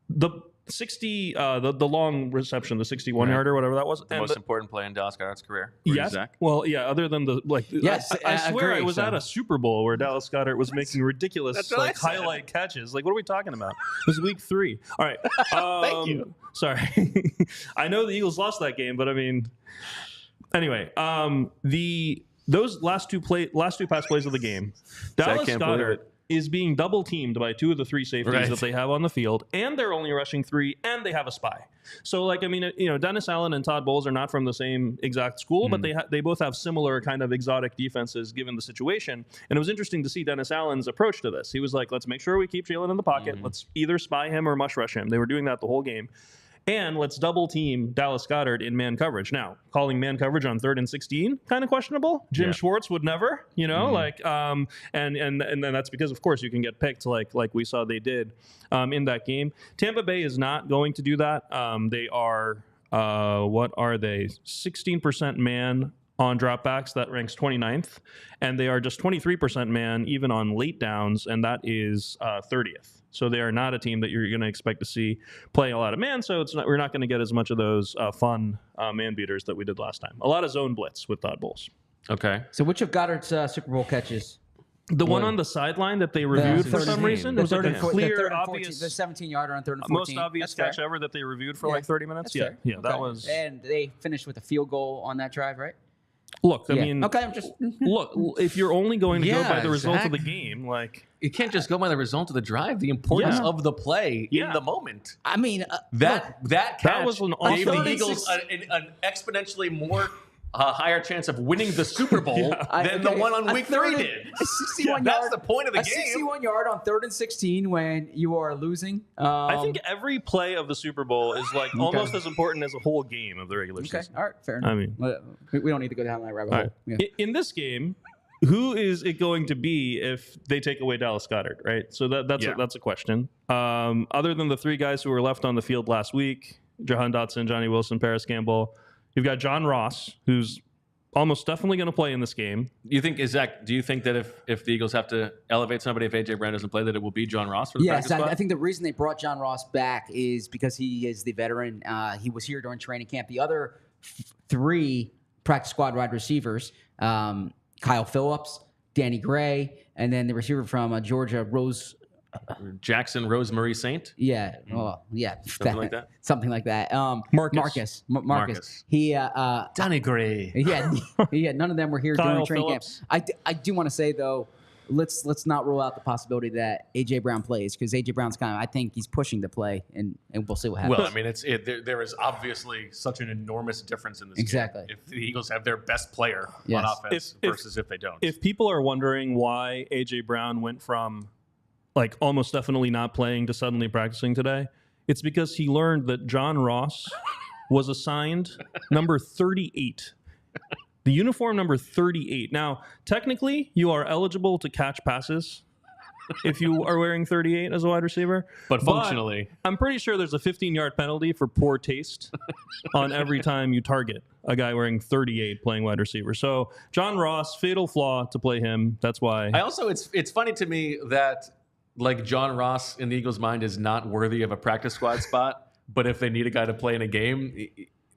The 60, the long reception, the 61-yarder, whatever that was. The most important play in Dallas Goedert's career. Yes. Zach. Well, yeah, other than the, Yes, I swear agree, I was at a Super Bowl where Dallas Goedert was making ridiculous That's what I said. highlight catches. Like, what are we talking about? It was week 3. All right. Thank you. Sorry. I know the Eagles lost that game, but I mean, anyway, those last two pass plays of the game, Dallas Goedert is being double teamed by 2 of the 3 safeties that they have on the field, and they're only rushing 3, and they have a spy. So, like, I mean, Dennis Allen and Todd Bowles are not from the same exact school, but they both have similar kind of exotic defenses given the situation. And it was interesting to see Dennis Allen's approach to this. He was like, let's make sure we keep Jalen in the pocket. Let's either spy him or mush rush him. They were doing that the whole game. And let's double team Dallas Goedert in man coverage. Now, calling man coverage on 3rd and 16, kind of questionable. Jim Schwartz would never, and then that's because, of course, you can get picked like we saw they did in that game. Tampa Bay is not going to do that. They are, what are they? 16% man on dropbacks. That ranks 29th. And they are just 23% man even on late downs, and that is 30th. So they are not a team that you're going to expect to see play a lot of man. So we're not going to get as much of those fun man beaters that we did last time. A lot of zone blitz with Todd Bowles. Okay. So which of Goddard's Super Bowl catches? The one on the sideline that they reviewed for some reason. It was like a clear, obvious, the 17-yarder on 3rd and 14. most obvious catch ever that they reviewed for like 30 minutes. That's Yeah, fair. that was. And they finished with a field goal on that drive, right? Look, I mean, okay, I'm just look. If you're only going to go by the result Zach. of the game, like You can't just go by the result of the drive. The importance of the play in the moment. I mean, That catch was an gave awesome- the Eagles an exponentially more higher chance of winning the Super Bowl than the one on week 3 did. A 61 That's yard, the point of the a game. 61 yard on 3rd and 16 when you are losing. I think every play of the Super Bowl is like almost as important as a whole game of the regular Okay, season. all right, fair enough. I mean, we don't need to go down that rabbit hole. Yeah. In this game, who is it going to be if they take away Dallas Goedert, right? So that's a question. Other than the 3 guys who were left on the field last week, Jahan Dotson, Johnny Wilson, Paris Campbell, you've got John Ross, who's almost definitely going to play in this game. Do you think that if the Eagles have to elevate somebody, if A.J. Brown doesn't play, that it will be John Ross for the practice squad? I think the reason they brought John Ross back is because he is the veteran. He was here during training camp. The other 3 practice squad wide receivers, Kyle Phillips, Danny Gray, and then the receiver from Georgia, Jackson Rosemary Saint? Yeah. Well, yeah. Something like that? Something like that. Marcus. Marcus. He, Danny Gray. yeah, none of them were here Kyle during training Phillips. camp. I do want to say, though, let's not rule out the possibility that A.J. Brown plays, because A.J. Brown's I think he's pushing to play, and we'll see what happens. Well, I mean, there is obviously such an enormous difference in this Exactly. game. If the Eagles have their best player on offense versus if they don't. If people are wondering why A.J. Brown went from like almost definitely not playing to suddenly practicing today, it's because he learned that John Ross was assigned number 38. The uniform number 38. Now, technically, you are eligible to catch passes if you are wearing 38 as a wide receiver. But functionally, I'm pretty sure there's a 15-yard penalty for poor taste on every time you target a guy wearing 38 playing wide receiver. So John Ross, fatal flaw to play him. That's why. I also, it's funny to me that like John Ross in the Eagles' mind is not worthy of a practice squad spot, but if they need a guy to play in a game,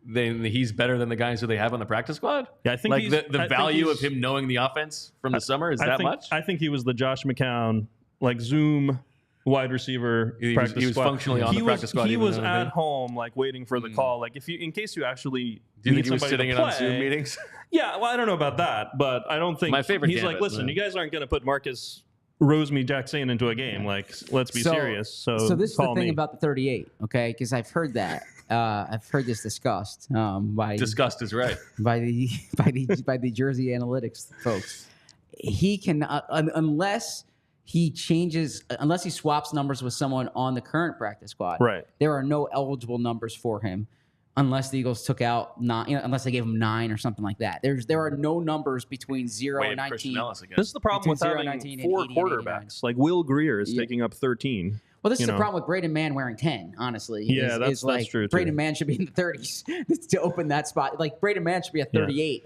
then he's better than the guys who they have on the practice squad. Yeah, I think like the value of him knowing the offense from the summer is much. I think he was the Josh McCown like Zoom wide receiver. He practice was squad. functionally on the practice squad. He even was though at home like waiting for the call. Like in case you actually Do you think need he was somebody sitting to in on play- Zoom meetings? Yeah, well, I don't know about that, but I don't think My favorite he's gambit, like, listen, yeah. you guys aren't going to put Marcus Rosemy-Jackson into a game. Like, let's be serious. So this is the call thing me. about the 38, okay? Because I've heard that. I've heard this discussed by Disgust is right. by the Jersey Analytics folks. He can unless he swaps numbers with someone on the current practice squad. Right. There are no eligible numbers for him unless the Eagles took out 9, unless they gave him 9 or something like that. There are no numbers between 0 and 19. Christian Ellis again. This is the problem with Between 0 having and 19 and 4 80 and 89. quarterbacks. Like Will Greer is taking up 13. Well, this is the know. problem with Braden Mann wearing 10, honestly. Yeah, that's true, too. Braden Mann should be in the 30s to open that spot. Like, Braden Mann should be a 38,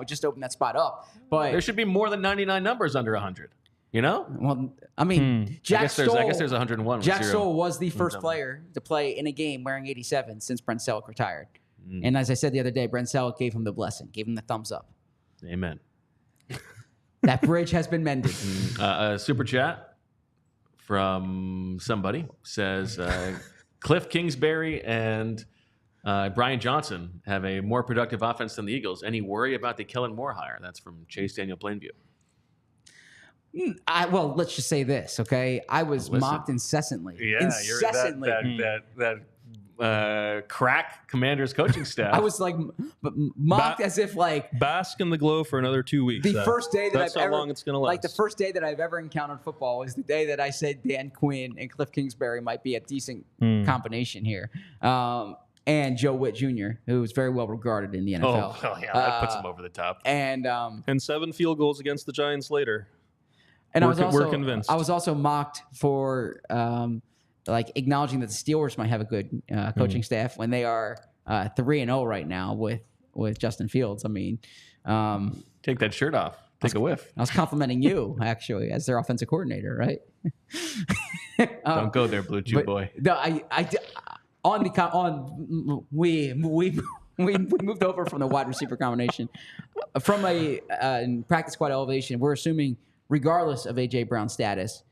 just to open that spot up. But There should be more than 99 numbers under 100. You know? Well, I mean, Jack Stoll. I guess there's 101. with Jack zero. Stoll was the first player to play in a game wearing 87 since Brent Selleck retired. And as I said the other day, Brent Selleck gave him the blessing, gave him the thumbs up. Amen. That bridge has been mended. A super chat from somebody says Cliff Kingsbury and Brian Johnson have a more productive offense than the Eagles. Any worry about the Kellen Moore hire? That's from Chase Daniel Plainview. Well, let's just say this, okay? I was mocked incessantly. Yeah, incessantly. that crack Commanders coaching staff. I was like mocked as if like bask in the glow for another 2 weeks. the first day that That's I've how ever long it's gonna last. like the first day that I've ever encountered football was the day that I said Dan Quinn and Cliff Kingsbury might be a decent combination here. And Joe Witt Jr., who was very well regarded in the NFL. Oh, hell yeah, that puts him over the top. And 7 field goals against the Giants later. And we're convinced. I was also mocked for like acknowledging that the Steelers might have a good coaching staff when they are 3-0 right now with Justin Fields. I mean, Take that shirt off. Take a whiff. I was complimenting you actually as their offensive coordinator, right? Don't go there, Blue Chew boy. No, we moved over from the wide receiver combination from a practice squad elevation. We're assuming, regardless of AJ Brown's status,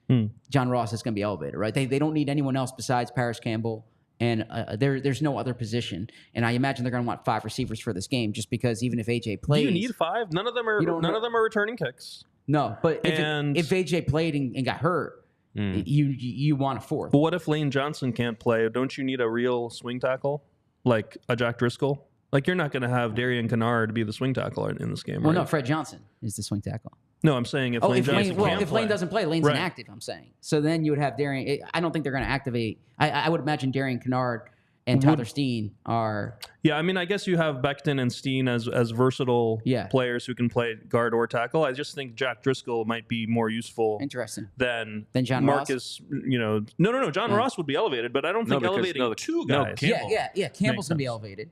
John Ross is going to be elevated, right? They don't need anyone else besides Paris Campbell, and there's no other position. And I imagine they're going to want 5 receivers for this game, just because even if AJ plays, Do you need 5? None of them are returning kicks. No, but if AJ played and got hurt, you want a 4th. But what if Lane Johnson can't play? Don't you need a real swing tackle like a Jack Driscoll? Like, you're not going to have Darian Kennard be the swing tackle in this game, Well, right? no, Fred Johnson is the swing tackle. No, I'm saying if Lane Johnson can't if play. Lane doesn't play, Lane's Right. inactive, I'm saying. So then you would have Darian. I don't think they're going to activate. I would imagine Darian Kennard and Tyler Steen are. Yeah, I mean, I guess you have Becton and Steen as versatile players who can play guard or tackle. I just think Jack Driscoll might be more useful than John Marcus. Ross? No. John Ross would be elevated, but I don't think elevating 2 guys. Campbell. Yeah. Campbell's going to be elevated.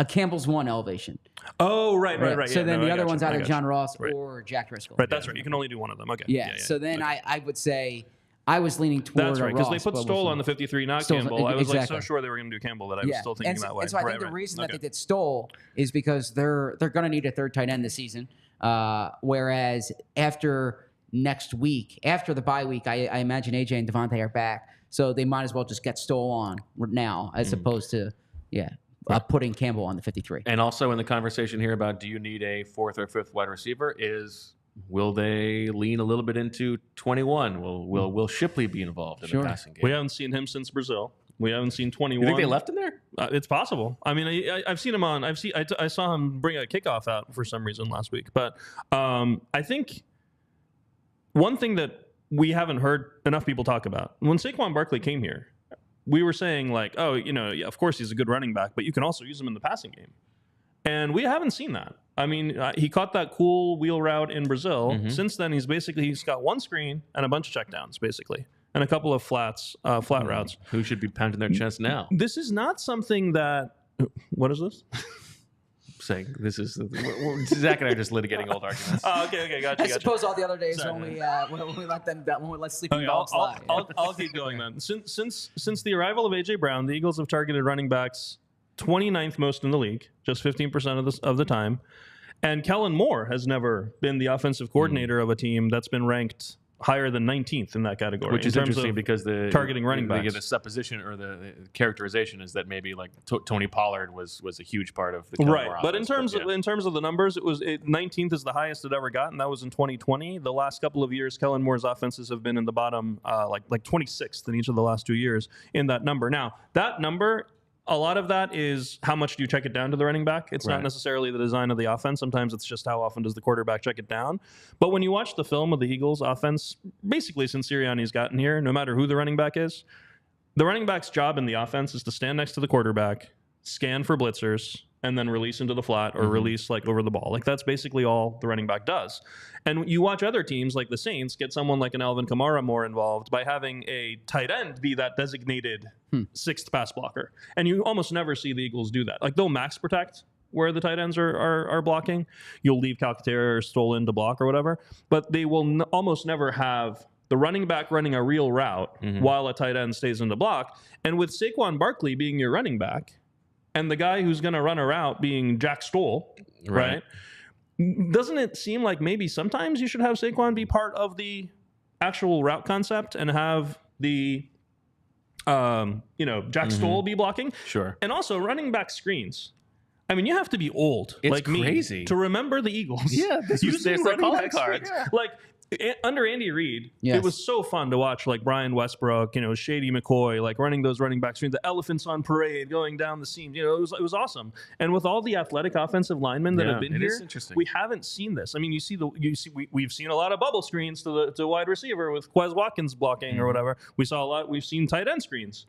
Campbell's 1 elevation. Oh, right. So then the other one's either John you. Ross or Jack Driscoll. Right, that's right. You can only do one of them. Okay. Yeah. So then I would say I was leaning toward That's right, because they put Ross, Stoll on the 53, not Stoll's- Campbell. I was exactly. like so sure they were going to do Campbell that I was still thinking that way. And so I think the reason that they did Stoll is because they're going to need a 3rd tight end this season. Whereas after next week, after the bye week, I imagine AJ and DeVonta are back. So they might as well just get Stoll on now as opposed to, putting Campbell on the 53. And also in the conversation here about do you need a 4th or 5th wide receiver will they lean a little bit into 21? Will Shipley be involved in the passing game? We haven't seen him since Brazil. We haven't seen 21. You think they left him there? It's possible. I mean, I've seen him on. I saw him bring a kickoff out for some reason last week. But I think one thing that we haven't heard enough people talk about, when Saquon Barkley came here, we were saying like, of course he's a good running back, but you can also use him in the passing game. And we haven't seen that. I mean, he caught that cool wheel route in Brazil. Mm-hmm. Since then, he's got 1 screen and a bunch of checkdowns, basically, and a couple of flat routes. Who should be pounding their chest now? This is not something that. What is this? Saying this is Zach and I are just litigating old arguments. Oh, okay, gotcha. I suppose all the other days when we let sleeping dogs fly. I'll keep going then. Since the arrival of AJ Brown, the Eagles have targeted running backs 29th most in the league, just 15% of the time. And Kellen Moore has never been the offensive coordinator of a team that's been ranked higher than 19th in that category. Which is interesting because the targeting running backs. The supposition or the characterization is that maybe like Tony Pollard was a huge part of the Kellen Moore offense. But in terms of the numbers, 19th is the highest it ever got, and that was in 2020. The last couple of years, Kellen Moore's offenses have been in the bottom, like 26th in each of the last 2 years in that number. Now, that number, a lot of that is how much do you check it down to the running back. It's not necessarily the design of the offense. Sometimes it's just how often does the quarterback check it down. But when you watch the film of the Eagles offense, basically since Sirianni's gotten here, no matter who the running back is, the running back's job in the offense is to stand next to the quarterback, scan for blitzers, and then release into the flat or release like over the ball. Like that's basically all the running back does. And you watch other teams like the Saints get someone like an Alvin Kamara more involved by having a tight end be that designated 6th pass blocker. And you almost never see the Eagles do that. Like they'll max protect where the tight ends are blocking. You'll leave Calcaterra or Stolen to block or whatever, but they will almost never have the running back running a real route while a tight end stays in the block. And with Saquon Barkley being your running back and the guy who's going to run a route being Jack Stoll, right? Doesn't it seem like maybe sometimes you should have Saquon be part of the actual route concept and have the Jack Stoll be blocking? Sure. And also running back screens. I mean, you have to be old It's like crazy. me to remember the Eagles. Yeah, this was using their running calling back cards. screens. Like under Andy Reid, Yes. it was so fun to watch, like Brian Westbrook, Shady McCoy, like running those running back screens, the elephants on parade going down the seams. It was awesome. And with all the athletic offensive linemen that have been it here, is interesting. we haven't seen this. I mean, we've seen a lot of bubble screens to wide receiver with Quez Watkins blocking or whatever. We've seen tight end screens.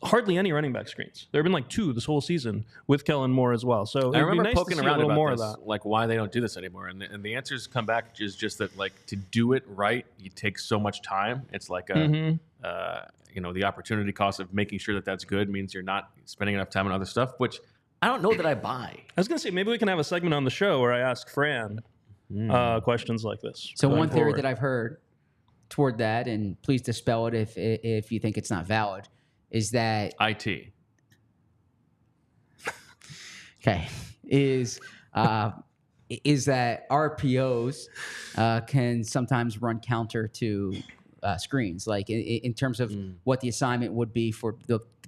Hardly any running back screens. There have been like 2 this whole season with Kellen Moore as well. So I it'd be remember nice poking to see around a little about more this, of that. like why they don't do this anymore, and the answers come back is just that like to do it right, you take so much time. It's like a the opportunity cost of making sure that that's good means you're not spending enough time on other stuff, which I don't know that I buy. I was gonna say maybe we can have a segment on the show where I ask Fran questions like this. So going one theory forward. that I've heard toward that, and please dispel it if you think it's not valid, is that IT. okay is that RPOs can sometimes run counter to screens, like in terms of what the assignment would be for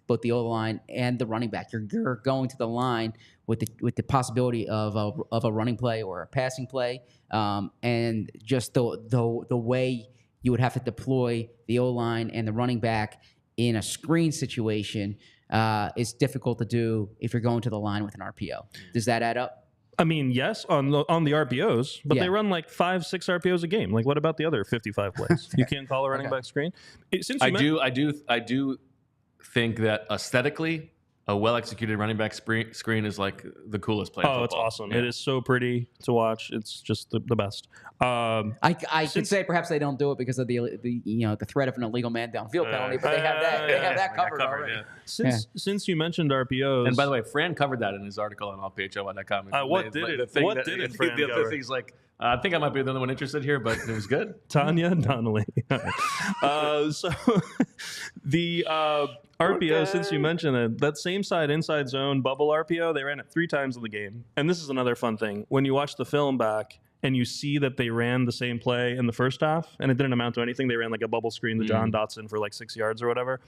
both the O-line and the running back. You're going to the line with the possibility of a running play or a passing play, and just the way you would have to deploy the O-line and the running back in a screen situation is difficult to do if you're going to the line with an RPO. Does that add up? I mean, yes, on the RPOs, but Yeah. they run like 5-6 RPOs a game. Like, what about the other 55 plays? You can't call a running back screen. I do think that aesthetically, a well-executed running back screen is like the coolest play. in Oh, it's football. awesome! Yeah. It is so pretty to watch. It's just the best. I could say perhaps they don't do it because of the threat of an illegal man downfield penalty, but they have that yeah, that covered already. yeah. Since you mentioned RPOs, And by the way, Fran covered that in his article on allphly.com. What did Fran The cover? thing's like, I think I might be the only one interested here, but it was good. Tanya Donnelly. So the RPO, since you mentioned it, that same side inside zone bubble RPO, they ran it 3 times in the game. And this is another fun thing. When you watch the film back and you see that they ran the same play in the first half and it didn't amount to anything, they ran like a bubble screen to Jahan Dotson for like 6 yards or whatever.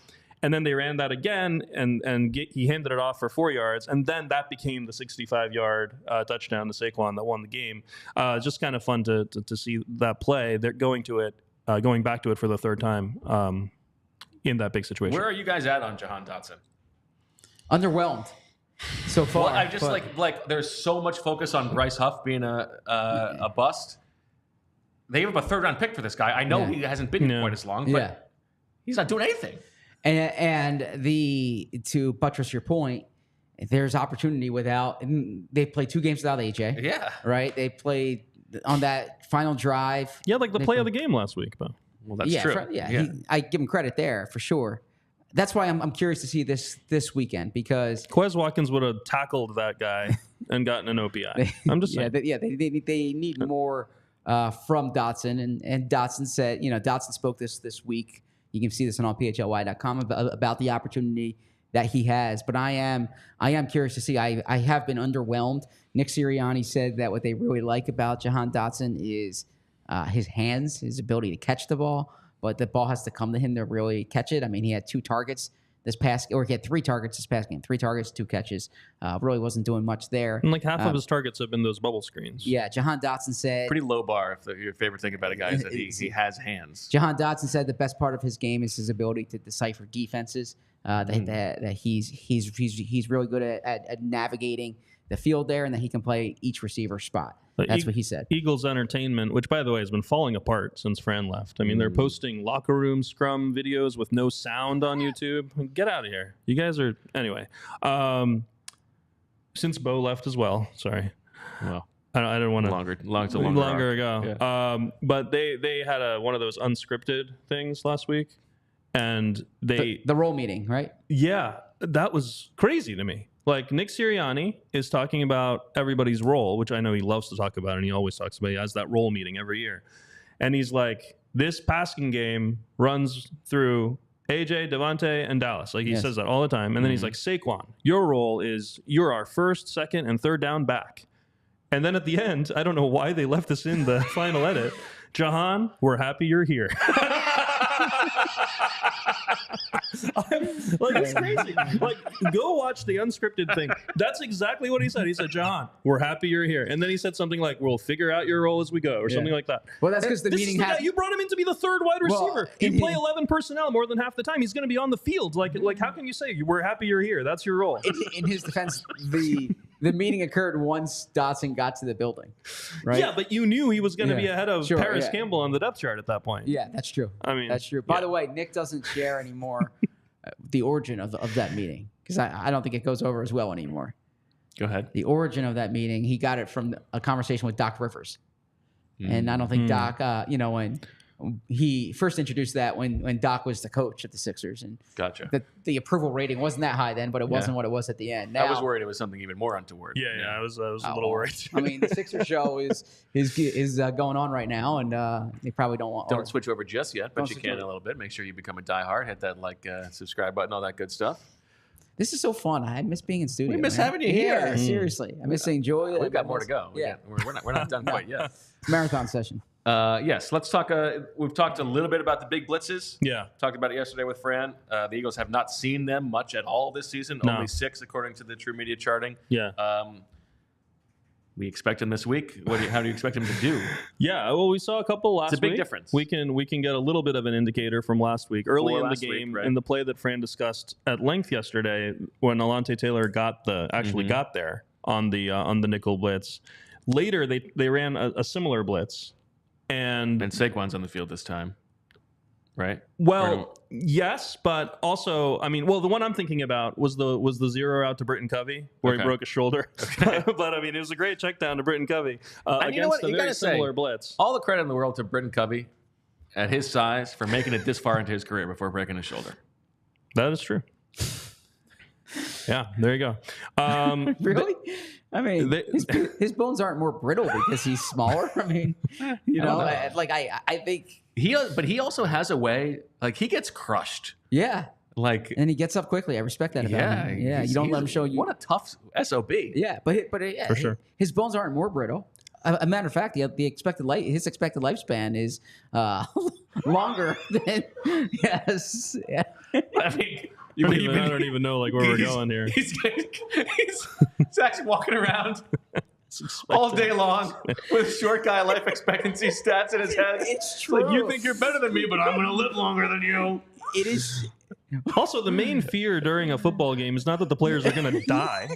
And then they ran that again, and he handed it off for 4 yards, and then that became the 65-yard touchdown to Saquon that won the game. Just kind of fun to see that play. They're going back to it for the 3rd time in that big situation. Where are you guys at on Jahan Dotson? Underwhelmed so far. Well, I just but- like there's so much focus on Bryce Huff being a bust. They gave up a 3rd-round pick for this guy. I know Yeah. he hasn't been here Yeah. quite as long, but he's not doing anything. And to buttress your point, there's opportunity without. They played 2 games without AJ. Yeah. Right. They played on that final drive. Yeah, like the They play of played- the game last week, though. Well, that's true. I give him credit there for sure. That's why I'm curious to see this weekend because Quez Watkins would have tackled that guy and gotten an OPI. I'm just saying. they need more from Dotson, and Dotson said, Dotson spoke this week. You can see this on allphly.com about the opportunity that he has. But I am curious to see. I have been underwhelmed. Nick Sirianni said that what they really like about Jahan Dotson is his hands, his ability to catch the ball. But the ball has to come to him to really catch it. I mean, he had 2 targets this past, or he had 3 targets this past game. 3 targets, 2 catches. Really wasn't doing much there. And like half of his targets have been those bubble screens. Yeah, Jahan Dotson said. Pretty low bar if your favorite thing about a guy is that he has hands. Jahan Dotson said the best part of his game is his ability to decipher defenses. That he's really good at navigating the field there, and that he can play each receiver spot. That's what he said. Eagles Entertainment, which by the way has been falling apart since Fran left. I mean, they're posting locker room scrum videos with no sound on YouTube. Get out of here. You guys are anyway. Since Bo left as well. Sorry. Well, I don't want to longer ago. Yeah. But they had one of those unscripted things last week, and they The role meeting, right? yeah, that was crazy to me. Like, Nick Sirianni is talking about everybody's role, which I know he loves to talk about, and he always talks about. He has that role meeting every year. And he's like, this passing game runs through AJ, DeVonta, and Dallas. Like, he says that all the time. And then he's like, Saquon, your role is you're our first, second, and third down back. And then at the end, I don't know why they left this in the final edit. Jahan, we're happy you're here. Like, it's crazy. Like, go watch the unscripted thing. That's exactly what he said. He said, Jahan, we're happy you're here. And then he said something like, we'll figure out your role as we go, or something like that. Well, that's because the meeting has... You brought him in to be the third wide receiver. You play 11 personnel more than half the time. He's going to be on the field. Like, how can you say, we're happy you're here? That's your role. In his defense, the meeting occurred once Dotson got to the building, right? Yeah, but you knew he was going to be ahead of Paris Campbell on the depth chart at that point. Yeah, that's true. I mean, that's true. By the way, Nick doesn't share anymore the origin of that meeting, because I don't think it goes over as well anymore. Go ahead. The origin of that meeting, he got it from a conversation with Doc Rivers. And I don't think Doc, when he first introduced that when Doc was the coach at the Sixers, and gotcha. The approval rating wasn't that high then, but it wasn't what it was at the end. Now, I was worried it was something even more untoward. Yeah, I was a little worried. I mean, the Sixers show is going on right now, and they probably don't want. Don't switch over just yet, but you can in a little bit. Make sure you become a diehard. Hit that subscribe button, all that good stuff. This is so fun. I miss being in studio. We miss having you here. Yeah, seriously. I miss saying Joy. We've got more to go. Yeah, we're not done quite yet. Marathon session. Yes, let's talk. We've talked a little bit about the big blitzes. Yeah. Talked about it yesterday with Fran. The Eagles have not seen them much at all this season. No. Only 6 according to the True Media charting. Yeah. We expect them this week. How do you expect them to do? Yeah, well, we saw a couple last week. It's a big difference. We can get a little bit of an indicator from last week. Early in the game, in the play that Fran discussed at length yesterday, when Alontae Taylor got there on the nickel blitz. Later, they ran a similar blitz. And Saquon's on the field this time, right? Well, yes, but also, I mean, the one I'm thinking about was the zero out to Britton Covey where he broke his shoulder. Okay. But I mean, it was a great check down to Britton Covey against a very similar blitz. All the credit in the world to Britton Covey at his size for making it this far into his career before breaking his shoulder. That is true. Yeah, there you go. Really? I mean, his bones aren't more brittle because he's smaller. I mean, I think but he also has a way, like, he gets crushed. Yeah. Like, and he gets up quickly. I respect that about him. Yeah, you don't let him show you. What a tough SOB. Yeah, but for sure, his bones aren't more brittle. A matter of fact, his expected lifespan is longer than yes. Yeah. I mean. I don't even know where we're going here. He's actually walking around all day long with short guy life expectancy stats in his head. It's true. Like, you think you're better than me, but I'm going to live longer than you. It is. Also, the main fear during a football game is not that the players are going to die,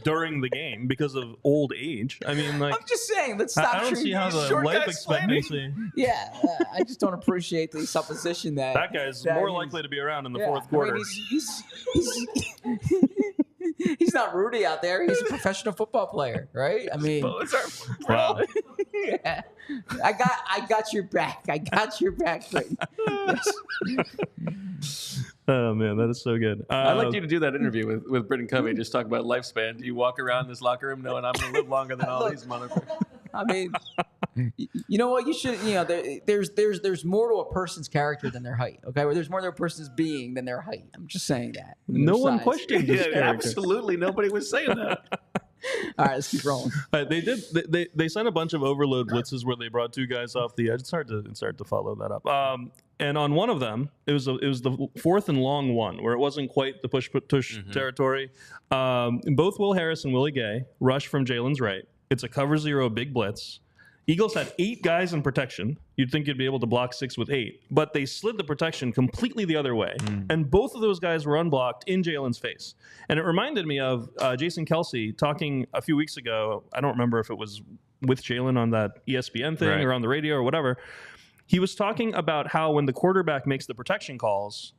during the game because of old age. I mean, I'm just saying, let's stop. I don't see how the life expectancy. Yeah, I just don't appreciate the supposition that guy's more likely to be around in the fourth quarter. I mean, he's not Rudy out there. He's a professional football player, right? I mean, wow. Yeah. I got your back. I got your back. Oh man, that is so good. I'd like you to do that interview with Britton Covey. Just talk about lifespan. Do you walk around this locker room knowing I'm going to live longer than all these motherfuckers? I mean, you know what? You should. There's more to a person's character than their height. Okay, where there's more to a person's being than their height. I'm just saying that. No one questioned his character. Absolutely, nobody was saying that. All right, let's keep rolling. They sent a bunch of overload blitzes where they brought 2 guys off the edge. It's hard to follow that up. And on one of them, it was the 4th and long one where it wasn't quite the push territory. Both Will Harris and Willie Gay rush from Jalen's right. It's a cover 0 big blitz. Eagles had 8 guys in protection. You'd think you'd be able to block 6 with 8, but they slid the protection completely the other way. And both of those guys were unblocked in Jalen's face. And it reminded me of Jason Kelce talking a few weeks ago. I don't remember if it was with Jalen on that ESPN thing or on the radio or whatever. He was talking about how when the quarterback makes the protection calls,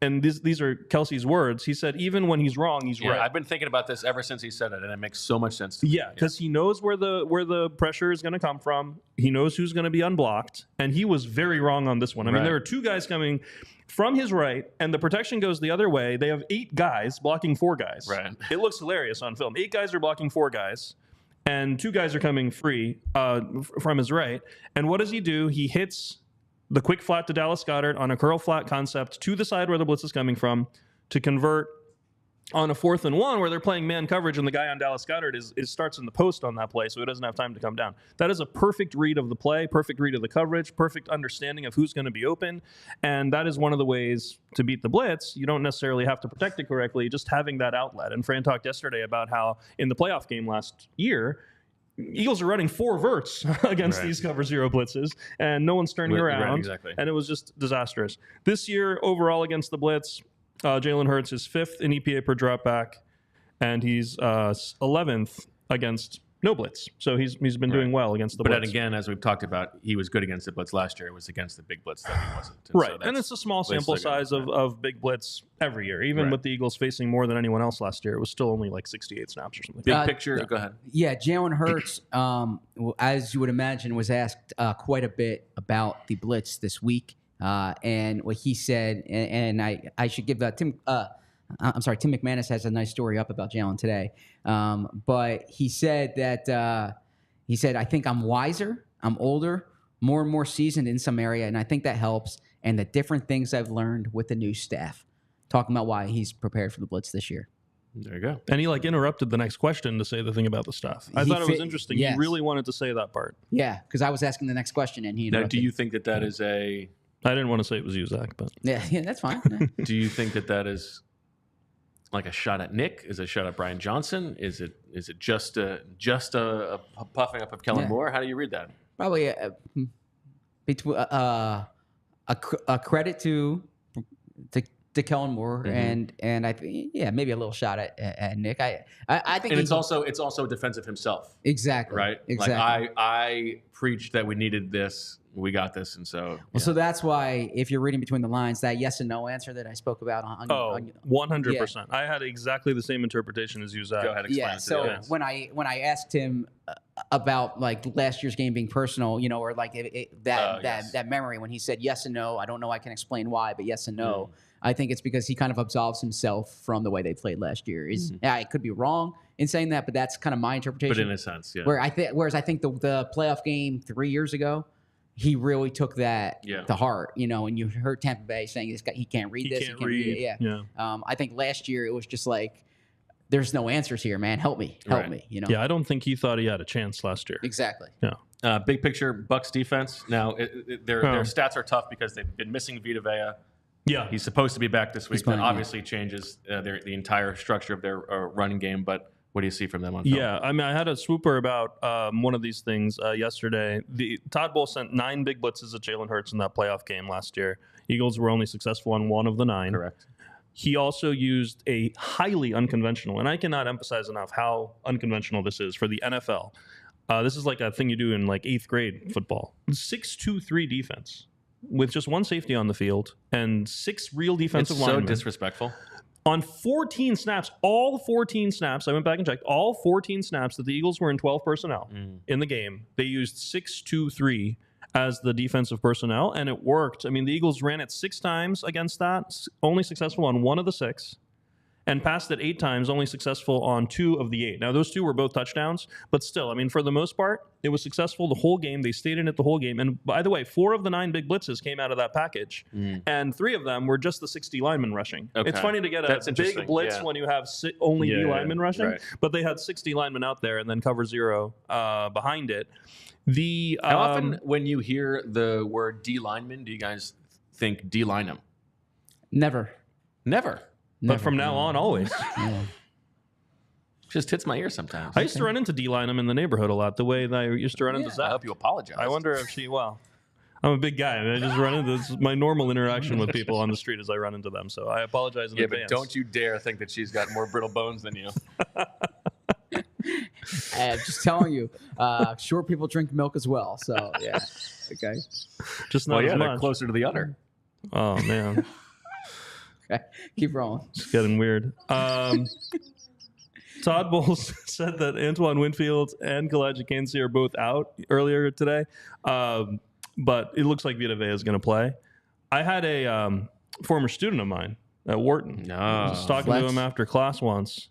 and these are Kelsey's words. He said, even when he's wrong, he's right. I've been thinking about this ever since he said it, and it makes so much sense to me. Yeah, because he knows where the pressure is going to come from. He knows who's going to be unblocked, and he was very wrong on this one. I mean, there are 2 guys coming from his right, and the protection goes the other way. They have 8 guys blocking 4 guys. Right. It looks hilarious on film. 8 guys are blocking 4 guys, and 2 guys are coming free from his right. And what does he do? He hits the quick flat to Dallas Goedert on a curl flat concept to the side where the blitz is coming from to convert on a 4th and 1 where they're playing man coverage and the guy on Dallas Goedert starts in the post on that play, so he doesn't have time to come down. That is a perfect read of the play, perfect read of the coverage, perfect understanding of who's going to be open, and that is one of the ways to beat the blitz. You don't necessarily have to protect it correctly, just having that outlet. And Fran talked yesterday about how in the playoff game last year, Eagles are running 4 verts against these cover 0 blitzes, and no one's turning around. Right, exactly. And it was just disastrous. This year, overall against the blitz, Jalen Hurts is 5th in EPA per dropback, and he's 11th against no blitz. So he's been doing well against the blitz. But again, as we've talked about, he was good against the blitz last year. It was against the big blitz that he wasn't. And it's a small sample size of big blitz every year. Even with the Eagles facing more than anyone else last year, it was still only like 68 snaps or something. Big picture. Go ahead. Yeah, Jalen Hurts, as you would imagine, was asked quite a bit about the blitz this week. And what he said, and I should give Tim McManus has a nice story up about Jalen today. But he said that, I think I'm wiser, I'm older, more and more seasoned in some area, and I think that helps. And the different things I've learned with the new staff, talking about why he's prepared for the blitz this year. There you go. And he interrupted the next question to say the thing about the stuff. I thought it was interesting. Yes. He really wanted to say that part. Yeah, because I was asking the next question, and he interrupted. Now, do you think that is a... I didn't want to say it was you, Zach, but... Yeah, that's fine. Do you think that is like a shot at Nick? Is it a shot at Brian Johnson? Is it just a puffing up of Kellen Moore? How do you read that? Probably a credit to Kellen Moore, and I think maybe a little shot at Nick. I think, and it's also defensive himself. Exactly. Right. Exactly. Like I preached that we needed this. We got this, and so so that's why if you're reading between the lines, that yes and no answer that I spoke about on 100%. I had exactly the same interpretation as you, Zach. Go ahead, explain it. So when I asked him about like last year's game being personal, or like that memory when he said yes and no, I don't know I can explain why, but yes and no. I think it's because he kind of absolves himself from the way they played last year. I could be wrong in saying that, but that's kind of my interpretation. But in a sense, yeah. Whereas I think the playoff game 3 years ago, he really took that to heart, and you heard Tampa Bay saying this guy, he can't read this. He can't read it. Yeah. I think last year it was just like, there's no answers here, man. Help me. Yeah, I don't think he thought he had a chance last year. Exactly. Yeah. Big picture, Bucs defense. Now, their stats are tough because they've been missing Vita Vea. Yeah. He's supposed to be back this week. That obviously changes the entire structure of their running game, but what do you see from them on film? Yeah, I mean, I had a swooper about one of these things yesterday. Todd Bowles sent 9 big blitzes at Jalen Hurts in that playoff game last year. Eagles were only successful on 1 of the 9. Correct. He also used a highly unconventional, and I cannot emphasize enough how unconventional this is for the NFL. This is like a thing you do in like 8th grade football. 6-2-3 defense with just 1 safety on the field and 6 real defensive linemen. It's so disrespectful. On 14 snaps, all 14 snaps, I went back and checked, all 14 snaps that the Eagles were in 12 personnel in the game, they used 6-2-3 as the defensive personnel, and it worked. I mean, the Eagles ran it 6 times against that, only successful on 1 of the 6, and passed it 8 times, only successful on 2 of the 8. Now, those 2 were both touchdowns, but still, I mean, for the most part, it was successful the whole game. They stayed in it the whole game. And by the way, 4 of the 9 big blitzes came out of that package, and 3 of them were just the 60 linemen rushing. Okay. It's funny to get a big blitz when you have only D linemen rushing, but they had 60 linemen out there and then cover 0 behind it. How often when you hear the word D lineman, do you guys think D line them? Never. But from now on, always. Just hits my ear sometimes. I used to run into D-Line'em in the neighborhood a lot, the way that I used to run into Zach. I hope you apologize. I wonder if I'm a big guy, and I just run into this. My normal interaction with people on the street is I run into them, so I apologize in advance. But don't you dare think that she's got more brittle bones than you. I'm just telling you, short people drink milk as well, so yeah. Okay. Just not as much. They're closer to the udder. Oh, man. Okay, keep rolling. It's getting weird. Todd Bowles said that Antoine Winfield and Kalijah Kancey are both out earlier today, but it looks like Vita Vea is going to play. I had a former student of mine at Wharton. I was talking to him after class once,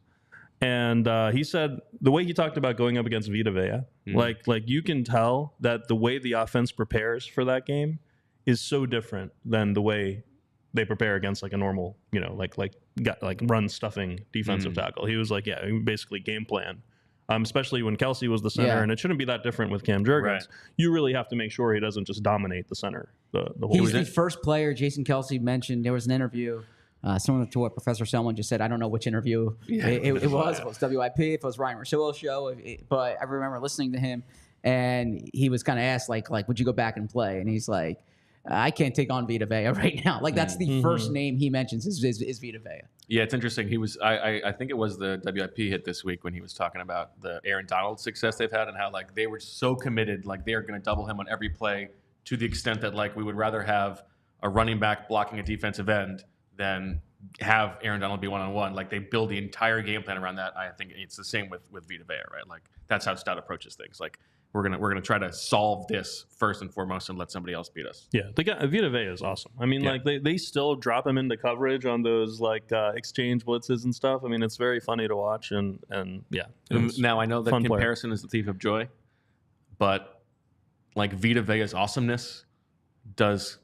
and he said the way he talked about going up against Vita Vea, like you can tell that the way the offense prepares for that game is so different than the way they prepare against like a normal, like run stuffing defensive tackle. He was like, basically game plan, especially when Kelsey was the center, and it shouldn't be that different with Cam Jurgens. Right. You really have to make sure he doesn't just dominate the center. The whole He's the first player Jason Kelsey mentioned. There was an interview, similar to what Professor Selman just said. I don't know which interview it was. If it was WIP, if it was Ryan Russillo's show, but I remember listening to him, and he was kind of asked like, would you go back and play? And he's like, I can't take on Vita Vea right now. Like that's the first name he mentions is Vita Vea. Yeah, it's interesting. He was I think it was the WIP hit this week when he was talking about the Aaron Donald success they've had and how like they were so committed, like they are going to double him on every play to the extent that like we would rather have a running back blocking a defensive end than have Aaron Donald be one-on-one. Like they build the entire game plan around that. I think it's the same with Vita Vea, right? Like that's how Stout approaches things. Like we're gonna try to solve this first and foremost and let somebody else beat us. Yeah, the guy Vita Vea is awesome. I mean, like they still drop him into coverage on those like exchange blitzes and stuff. I mean, it's very funny to watch and yeah. Now I know that comparison is the thief of joy, but like Vita Vea's awesomeness does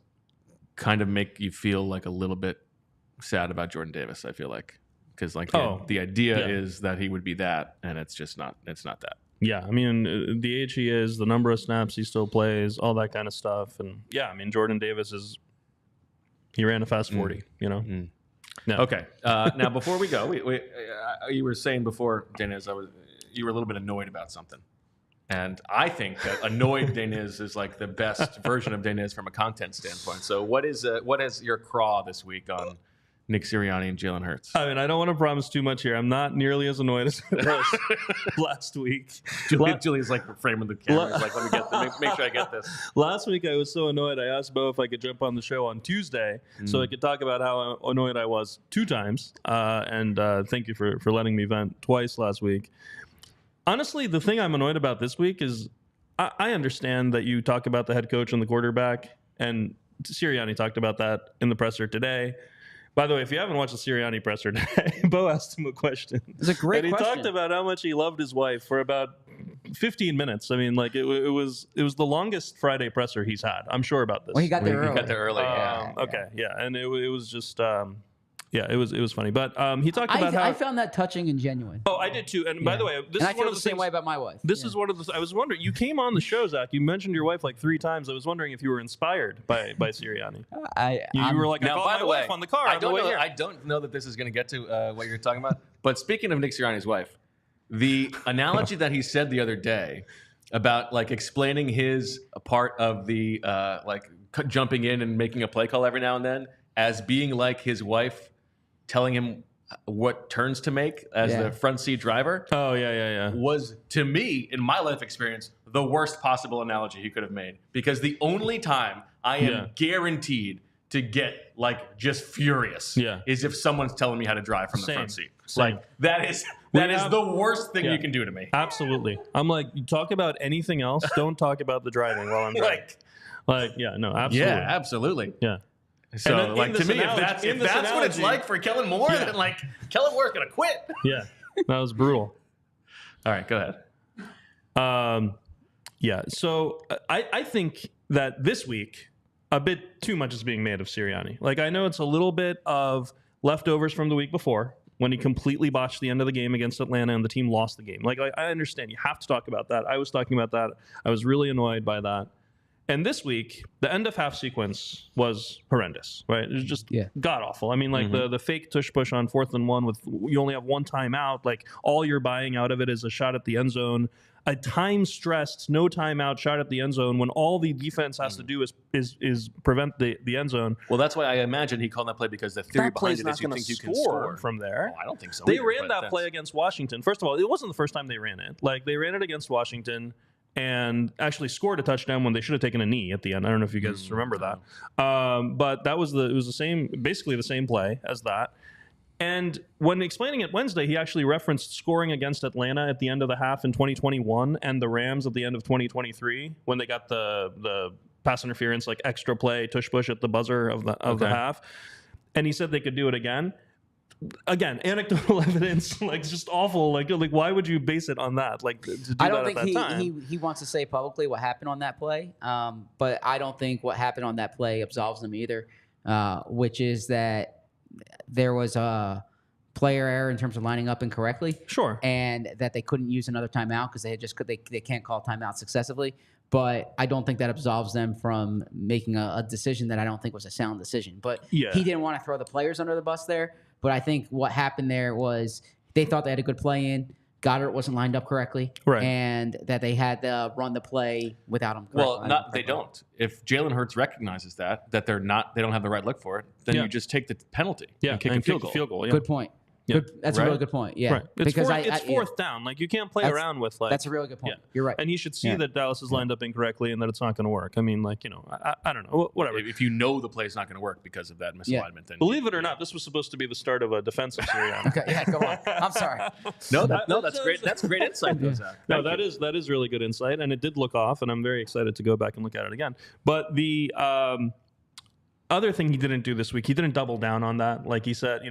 kind of make you feel like a little bit sad about Jordan Davis. I feel like because like the idea is that he would be that, and it's just not. It's not that. Yeah, I mean, the age he is, the number of snaps he still plays, all that kind of stuff. And, yeah, I mean, Jordan Davis he ran a fast 40, you know? No. Okay. Now, before we go, you were saying before, Deniz, you were a little bit annoyed about something. And I think that annoyed Deniz is like the best version of Deniz from a content standpoint. So what is your craw this week on Nick Sirianni and Jalen Hurts? I mean, I don't want to promise too much here. I'm not nearly as annoyed as I was last week. Julie's like framing the camera. He's like, let me make sure I get this. Last week I was so annoyed. I asked Bo if I could jump on the show on Tuesday so I could talk about how annoyed I was 2 times. And thank you for letting me vent twice last week. Honestly, the thing I'm annoyed about this week is I understand that you talk about the head coach and the quarterback, and Sirianni talked about that in the presser today. By the way, if you haven't watched the Sirianni presser today, Bo asked him a question. It's a great question. And he talked about how much he loved his wife for about 15 minutes. I mean, like it was the longest Friday presser he's had. I'm sure about this. Well, he got there early. He got there early. Okay, yeah, and it was just. It was funny, but he talked about how I found that touching and genuine. Oh, I did too. And by the way, this is I feel the same way about my wife. This is one of the. I was wondering. You came on the show, Zach. You mentioned your wife like 3 times. I was wondering if you were inspired by Sirianni. You were like, I called my wife on the car. I don't know that this is going to get to what you're talking about. But speaking of Nick Sirianni's wife, the analogy that he said the other day about like explaining his part of the like jumping in and making a play call every now and then as being like his wife telling him what turns to make as the front seat driver. Oh, yeah. Was, to me, in my life experience, the worst possible analogy he could have made. Because the only time I am guaranteed to get, like, just furious is if someone's telling me how to drive from the front seat. Like, that is the worst thing you can do to me. Absolutely. I'm like, you talk about anything else, don't talk about the driving while I'm driving. Absolutely. Yeah, absolutely. Yeah. So, like, to me, if that's what it's like for Kellen Moore, then, like, Kellen Moore's going to quit. Yeah, that was brutal. All right, go ahead. So I think that this week, a bit too much is being made of Sirianni. Like, I know it's a little bit of leftovers from the week before when he completely botched the end of the game against Atlanta and the team lost the game. Like, I understand. You have to talk about that. I was talking about that. I was really annoyed by that. And this week, the end of half sequence was horrendous, right? It was just god-awful. I mean, like, the fake tush-push on 4th and 1 with you only have one timeout. Like, all you're buying out of it is a shot at the end zone. A time-stressed, no timeout shot at the end zone when all the defense has to do is prevent the end zone. Well, that's why I imagine he called that play, because the theory behind it is you think you can score from there. Oh, I don't think so. They ran that play against Washington. First of all, it wasn't the first time they ran it. Like, they ran it against Washington. and actually scored a touchdown when they should have taken a knee at the end. I don't know if you guys remember that. But it was the same, basically the same play as that. And when explaining it Wednesday, he actually referenced scoring against Atlanta at the end of the half in 2021 and the Rams at the end of 2023 when they got the pass interference, like extra play, tush push at the buzzer of the half. And he said they could do it again. Again, anecdotal evidence, like just awful. Like why would you base it on that? Like to do I that don't at think that time. he wants to say publicly what happened on that play, but I don't think what happened on that play absolves them either, which is that there was a player error in terms of lining up incorrectly. Sure. And that they couldn't use another timeout because they can't call timeouts successively. But I don't think that absolves them from making a decision that I don't think was a sound decision. But he didn't want to throw the players under the bus there. But I think what happened there was they thought they had a good play in. Goddard wasn't lined up correctly, and that they had to run the play without him. Well, they don't. If Jalen Hurts recognizes that they don't have the right look for it, then you just take the penalty and kick a field goal. Good point. Yeah. That's a really good point. Yeah, right. It's fourth down. Like you can't play around with like. That's a really good point. You're right. And he should see that Dallas is lined up incorrectly and that it's not going to work. I mean, like I don't know. Whatever. If you know the play is not going to work because of that misalignment, then believe it or not, this was supposed to be the start of a defense of Sirianni. Okay, yeah, go on. I'm sorry. That's great. That's great insight, though, Zach. No, that is really good insight, and it did look off, and I'm very excited to go back and look at it again. But the other thing he didn't do this week, he didn't double down on that. Like he said,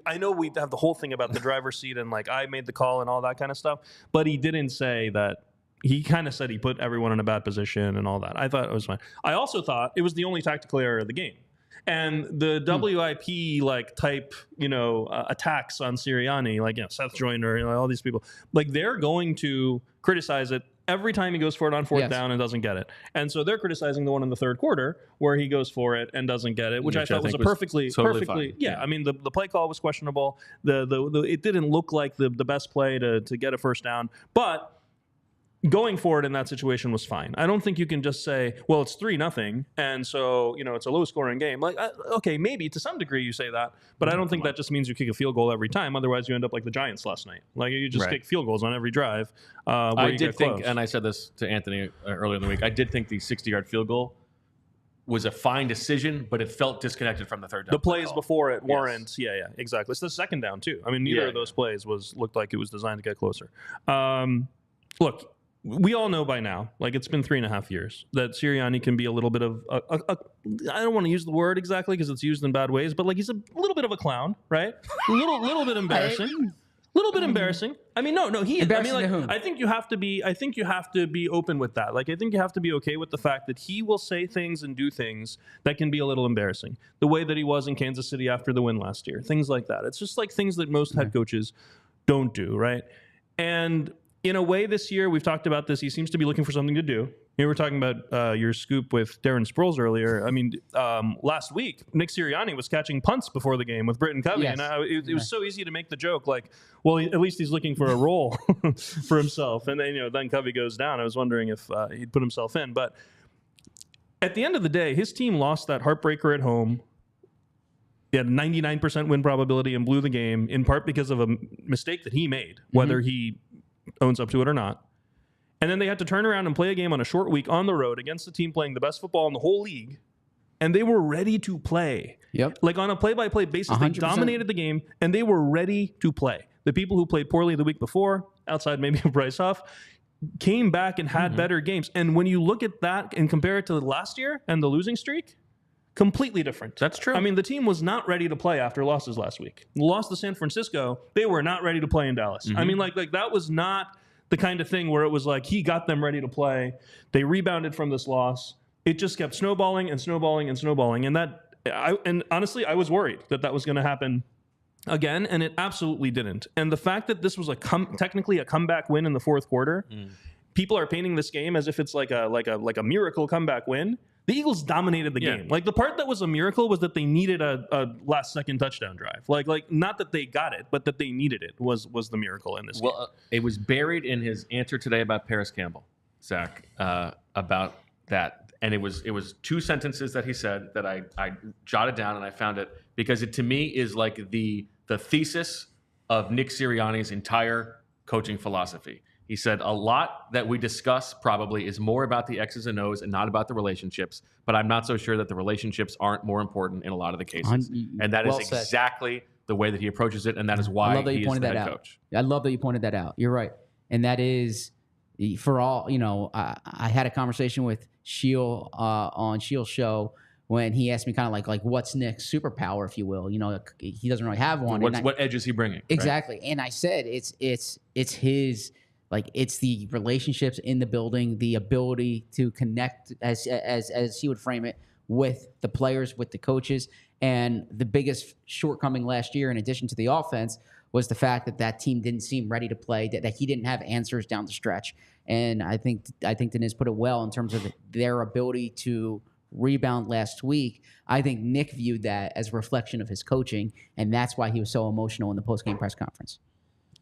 I know we have the whole thing about the driver's seat and like I made the call and all that kind of stuff, but he didn't say that. He kind of said he put everyone in a bad position and all that. I thought it was fine. I also thought it was the only tactical error of the game. And the WIP like type, attacks on Sirianni, like Seth Joyner, all these people, like they're going to criticize it every time he goes for it on fourth down and doesn't get it. And so they're criticizing the one in the third quarter where he goes for it and doesn't get it, which I thought was a perfectly fine. I mean, the play call was questionable. It didn't look like the best play to get a first down, but going for it in that situation was fine. I don't think you can just say, well, it's 3-0, and so, it's a low-scoring game. Like, okay, maybe to some degree you say that, but I don't think that just means you kick a field goal every time. Otherwise, you end up like the Giants last night. Like, you just kick field goals on every drive. I did think, and I said this to Anthony earlier in the week, I did think the 60-yard field goal was a fine decision, but it felt disconnected from the third down. The plays before it weren't. Yeah, exactly. It's the second down, too. I mean, neither of those plays looked like it was designed to get closer. Look, we all know by now, like it's been 3.5 years, that Sirianni can be a little bit of I don't want to use the word exactly because it's used in bad ways, but like he's a little bit of a clown, right? A little bit embarrassing. Little bit embarrassing. I mean, no, he is. I mean, like, I think you have to be open with that. Like, I think you have to be okay with the fact that he will say things and do things that can be a little embarrassing. The way that he was in Kansas City after the win last year, things like that. It's just like things that most head coaches don't do, right? And in a way, this year, we've talked about this. He seems to be looking for something to do. We were talking about your scoop with Darron Sproles earlier. I mean, last week, Nick Sirianni was catching punts before the game with Britton Covey. Yes. And it was so easy to make the joke, like, well, at least he's looking for a role for himself. And then, then Covey goes down. I was wondering if he'd put himself in. But at the end of the day, his team lost that heartbreaker at home. He had a 99% win probability and blew the game, in part because of a mistake that he made, whether he owns up to it or not. And then they had to turn around and play a game on a short week on the road against the team playing the best football in the whole league. And they were ready to play. Yep. Like on a play-by-play basis, 100%. They dominated the game and they were ready to play. The people who played poorly the week before, outside maybe of Bryce Huff, came back and had better games. And when you look at that and compare it to last year and the losing streak, completely different. That's true. I mean, the team was not ready to play after losses last week. Lost to San Francisco. They were not ready to play in Dallas. I mean, like that was not the kind of thing where it was like he got them ready to play. They rebounded from this loss. It just kept snowballing and snowballing and snowballing. And honestly, I was worried that was going to happen again, and it absolutely didn't. And the fact that this was technically a comeback win in the fourth quarter, people are painting this game as if it's like a miracle comeback win. The Eagles dominated the game. Like the part that was a miracle was that they needed a last-second touchdown drive. Like not that they got it, but that they needed it was the miracle in this game. It was buried in his answer today about Paris Campbell, Zach, about that, and it was two sentences that he said that I jotted down and I found it because it to me is like the thesis of Nick Sirianni's entire coaching philosophy. He said, a lot that we discuss probably is more about the X's and O's and not about the relationships, but I'm not so sure that the relationships aren't more important in a lot of the cases. And that is exactly the way that he approaches it, and that is why he is the head coach. I love that you pointed that out. You're right. And that is, for all, I had a conversation with Sheil on Sheil's show when he asked me kind of like what's Nick's superpower, if you will. He doesn't really have one. What edge is he bringing? Exactly. Right? And I said it's his, it's the relationships in the building, the ability to connect, as he would frame it, with the players, with the coaches. And the biggest shortcoming last year, in addition to the offense, was the fact that team didn't seem ready to play, that he didn't have answers down the stretch. And I think Deniz put it well in terms of their ability to rebound last week. I think Nick viewed that as a reflection of his coaching, and that's why he was so emotional in the post-game press conference.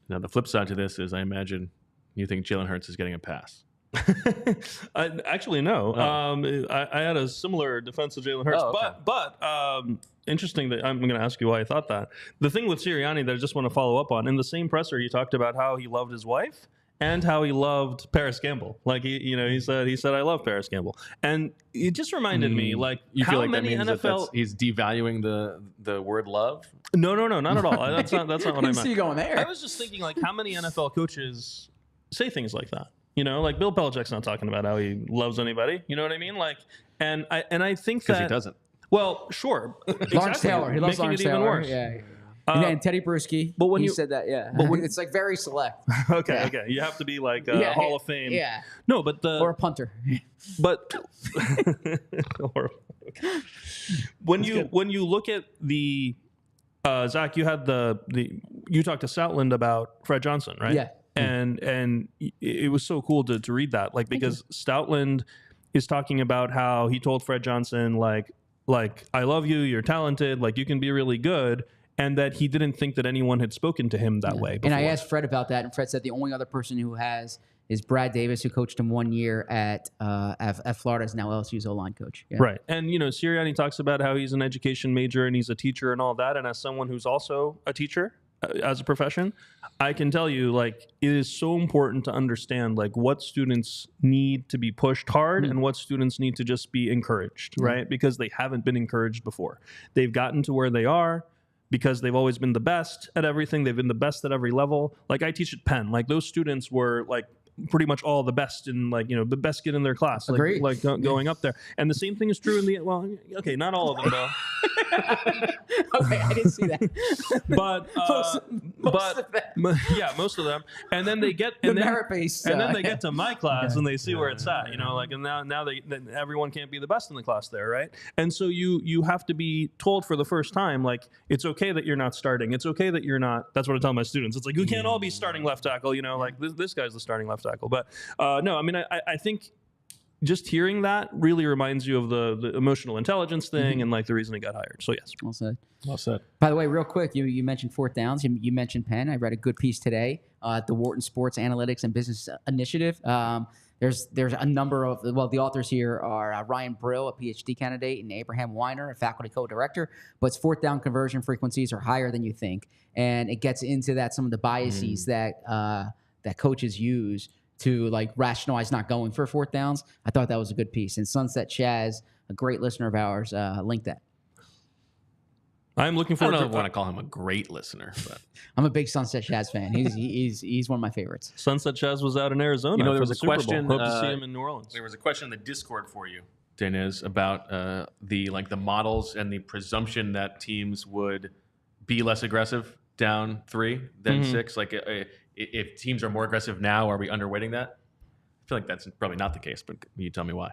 Now, the flip side to this is, I imagine you think Jalen Hurts is getting a pass. Actually, no. Oh. I had a similar defense of Jalen Hurts, but interesting that I'm going to ask you why I thought that. The thing with Sirianni that I just want to follow up on, in the same presser, he talked about how he loved his wife and how he loved Paris Campbell. Like he said, I love Paris Campbell, and it just reminded me, like, you how feel like many that means NFL that he's devaluing the word love? No, not at all. That's not what I meant. See you going there. I was just thinking, like, how many NFL coaches say things like that? Like Bill Belichick's not talking about how he loves anybody. You know what I mean? Like, and I think that because he doesn't. Well, sure. Lawrence Taylor. He loves Lawrence Taylor. Even worse. Yeah. And then Teddy Bruschi. But when he said that, yeah. But it's like very select. Okay. You have to be like a Hall of Fame. Yeah. No, but or a punter. But when you look at the Zach, you had you talked to Stoutland about Fred Johnson, right? Yeah. And it was so cool to read that, like, because Stoutland is talking about how he told Fred Johnson, like I love you, you're talented, like you can be really good, and that he didn't think that anyone had spoken to him that way before. And I asked Fred about that, and Fred said the only other person who has is Brad Davis, who coached him 1 year at Florida, is now LSU's O-line coach. Yeah. Right. And, Sirianni talks about how he's an education major and he's a teacher and all that, and as someone who's also a teacher as a profession, I can tell you, like, it is so important to understand, like, what students need to be pushed hard and what students need to just be encouraged, right? Because they haven't been encouraged before. They've gotten to where they are because they've always been the best at everything. They've been the best at every level. Like, I teach at Penn. Like, those students were, like, pretty much all the best in, like, the best kid in their class, like going up there. And the same thing is true in the, well, okay, not all of them though. Okay, I didn't see that. But most of them. And then they get merit-based, and then they get to my class and they see where it's at, like, and now everyone can't be the best in the class there, right? And so you have to be told for the first time, like, it's okay that you're not starting. It's okay that you're not. That's what I tell my students. It's like, we can't all be starting left tackle, like this guy's the starting left tackle. But no, I mean, I think just hearing that really reminds you of the emotional intelligence thing and, like, the reason he got hired. So yes. Well said. Well said. By the way, real quick, you mentioned fourth downs. You mentioned Penn. I read a good piece today at the Wharton Sports Analytics and Business Initiative. There's a number of, the authors here are Ryan Brill, a PhD candidate, and Abraham Weiner, a faculty co-director. But fourth down conversion frequencies are higher than you think. And it gets into some of the biases that coaches use to, like, rationalize not going for fourth downs. I thought that was a good piece. And Sunset Chaz, a great listener of ours, linked that. I'm looking forward I don't want to call him a great listener, but I'm a big Sunset Chaz fan. He's one of my favorites. Sunset Chaz was out in Arizona. There was a question. Hope to see him in New Orleans. There was a question in the Discord for you, Deniz, about the models and the presumption that teams would be less aggressive down 3 than 6. Like, if teams are more aggressive now, are we underweighting that? I feel like that's probably not the case, but you tell me why.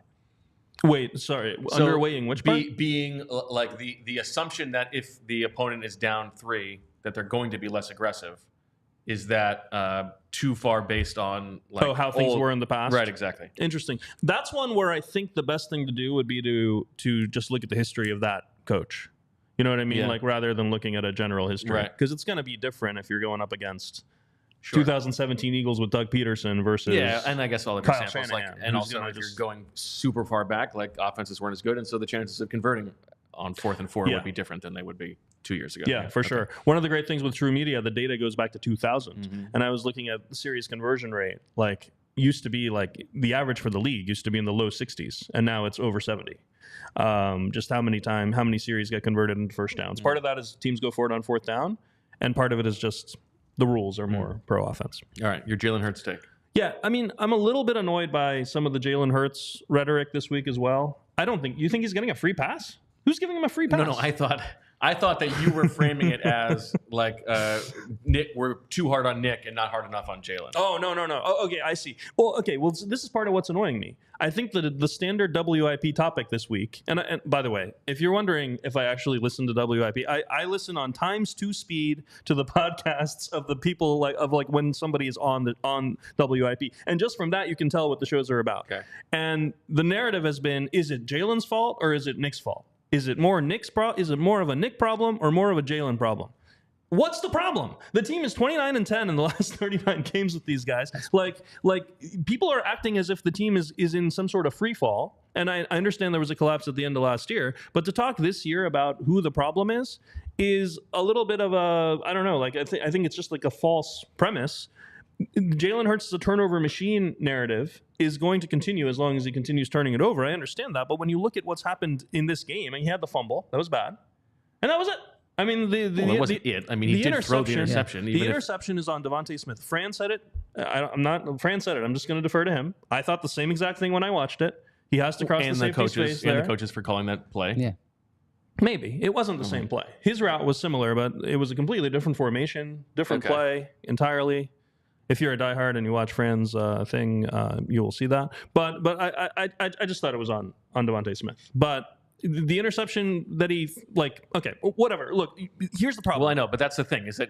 Wait, sorry. So underweighing which part? Being like the assumption that if the opponent is down 3, that they're going to be less aggressive. Is that too far based on, like, how things were in the past? Right, exactly. Interesting. That's one where I think the best thing to do would be to just look at the history of that coach. You know what I mean? Yeah. Like, rather than looking at a general history. Right. Because it's going to be different if you're going up against 2017 Eagles with Doug Peterson versus and I guess all of your samples, like, and also if you're going super far back, like, offenses weren't as good, and so the chances of converting on 4th and 4 Yeah. would be different than they would be 2 years ago. Yeah, for sure. One of the great things with True Media, the data goes back to 2000. And I was looking at the series conversion rate, like used to be like the average for the league used to be in the low 60s, and now it's over 70. Just how many series get converted into first downs. Part of that is teams go for it on 4th down, and part of it is just the rules are more pro offense. All right, your Jalen Hurts take. Yeah, I mean, I'm a little bit annoyed by some of the Jalen Hurts rhetoric this week as well. You think he's getting a free pass? Who's giving him a free pass? No, I thought that you were framing it as like Nick, we're too hard on Nick and not hard enough on Jalen. Oh, no. Oh, okay, I see. Well, this is part of what's annoying me. I think that the standard WIP topic this week, and by the way, if you're wondering if I actually listen to WIP, I listen on ×2 speed to the podcasts of the people like when somebody is on WIP. And just from that, you can tell what the shows are about. Okay. And the narrative has been, is it Jalen's fault or is it Nick's fault? Is it more is it more of a Nick problem or more of a Jalen problem? What's the problem? The team is 29-10 in the last 39 games with these guys. Like people are acting as if the team is in some sort of free fall. And I understand there was a collapse at the end of last year, but to talk this year about who the problem is a little bit of a, I don't know, like I think it's just like a false premise. Jalen Hurts' a turnover machine narrative is going to continue as long as he continues turning it over. I understand that, but when you look at what's happened in this game, and he had the fumble, that was bad, and that was it. I mean, that wasn't it. I mean, he did throw the interception. The interception is on DeVonta Smith. Fran said it. Fran said it. I'm just going to defer to him. I thought the same exact thing when I watched it. He has to cross the safety's face there. And the coaches for calling that play. Yeah. Maybe. It wasn't the same play. His route was similar, but it was a completely different formation, different play entirely. If you're a diehard and you watch Fran's thing, you will see that. But I just thought it was on DeVonta Smith. But the interception that he, whatever. Look, here's the problem. Well, I know, but that's the thing is that,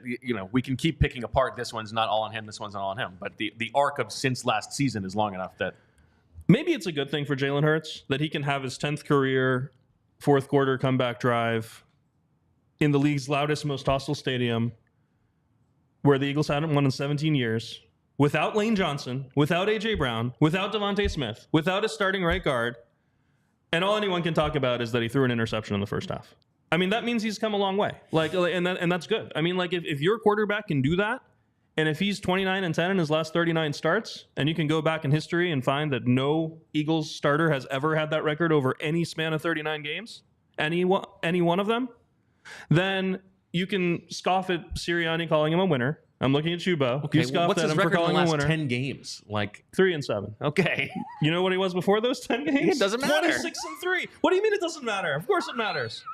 we can keep picking apart this one's not all on him, this one's not all on him. But the arc of since last season is long enough that... Maybe it's a good thing for Jalen Hurts that he can have his 10th career 4th quarter comeback drive in the league's loudest, most hostile stadium, where the Eagles hadn't won in 17 years, without Lane Johnson, without A.J. Brown, without DeVonta Smith, without a starting right guard, and all anyone can talk about is that he threw an interception in the first half. I mean, that means he's come a long way. And that's good. I mean, if your quarterback can do that, and if he's 29-10 in his last 39 starts, and you can go back in history and find that no Eagles starter has ever had that record over any span of 39 games, any one of them, then you can scoff at Sirianni calling him a winner. I'm looking at you, Bo. Okay, you scoffed what's at his him for record in calling the him a last winner. 10 games? 3-7. Okay. You know what he was before those 10 games? It doesn't matter. 26-3. What do you mean it doesn't matter? Of course it matters.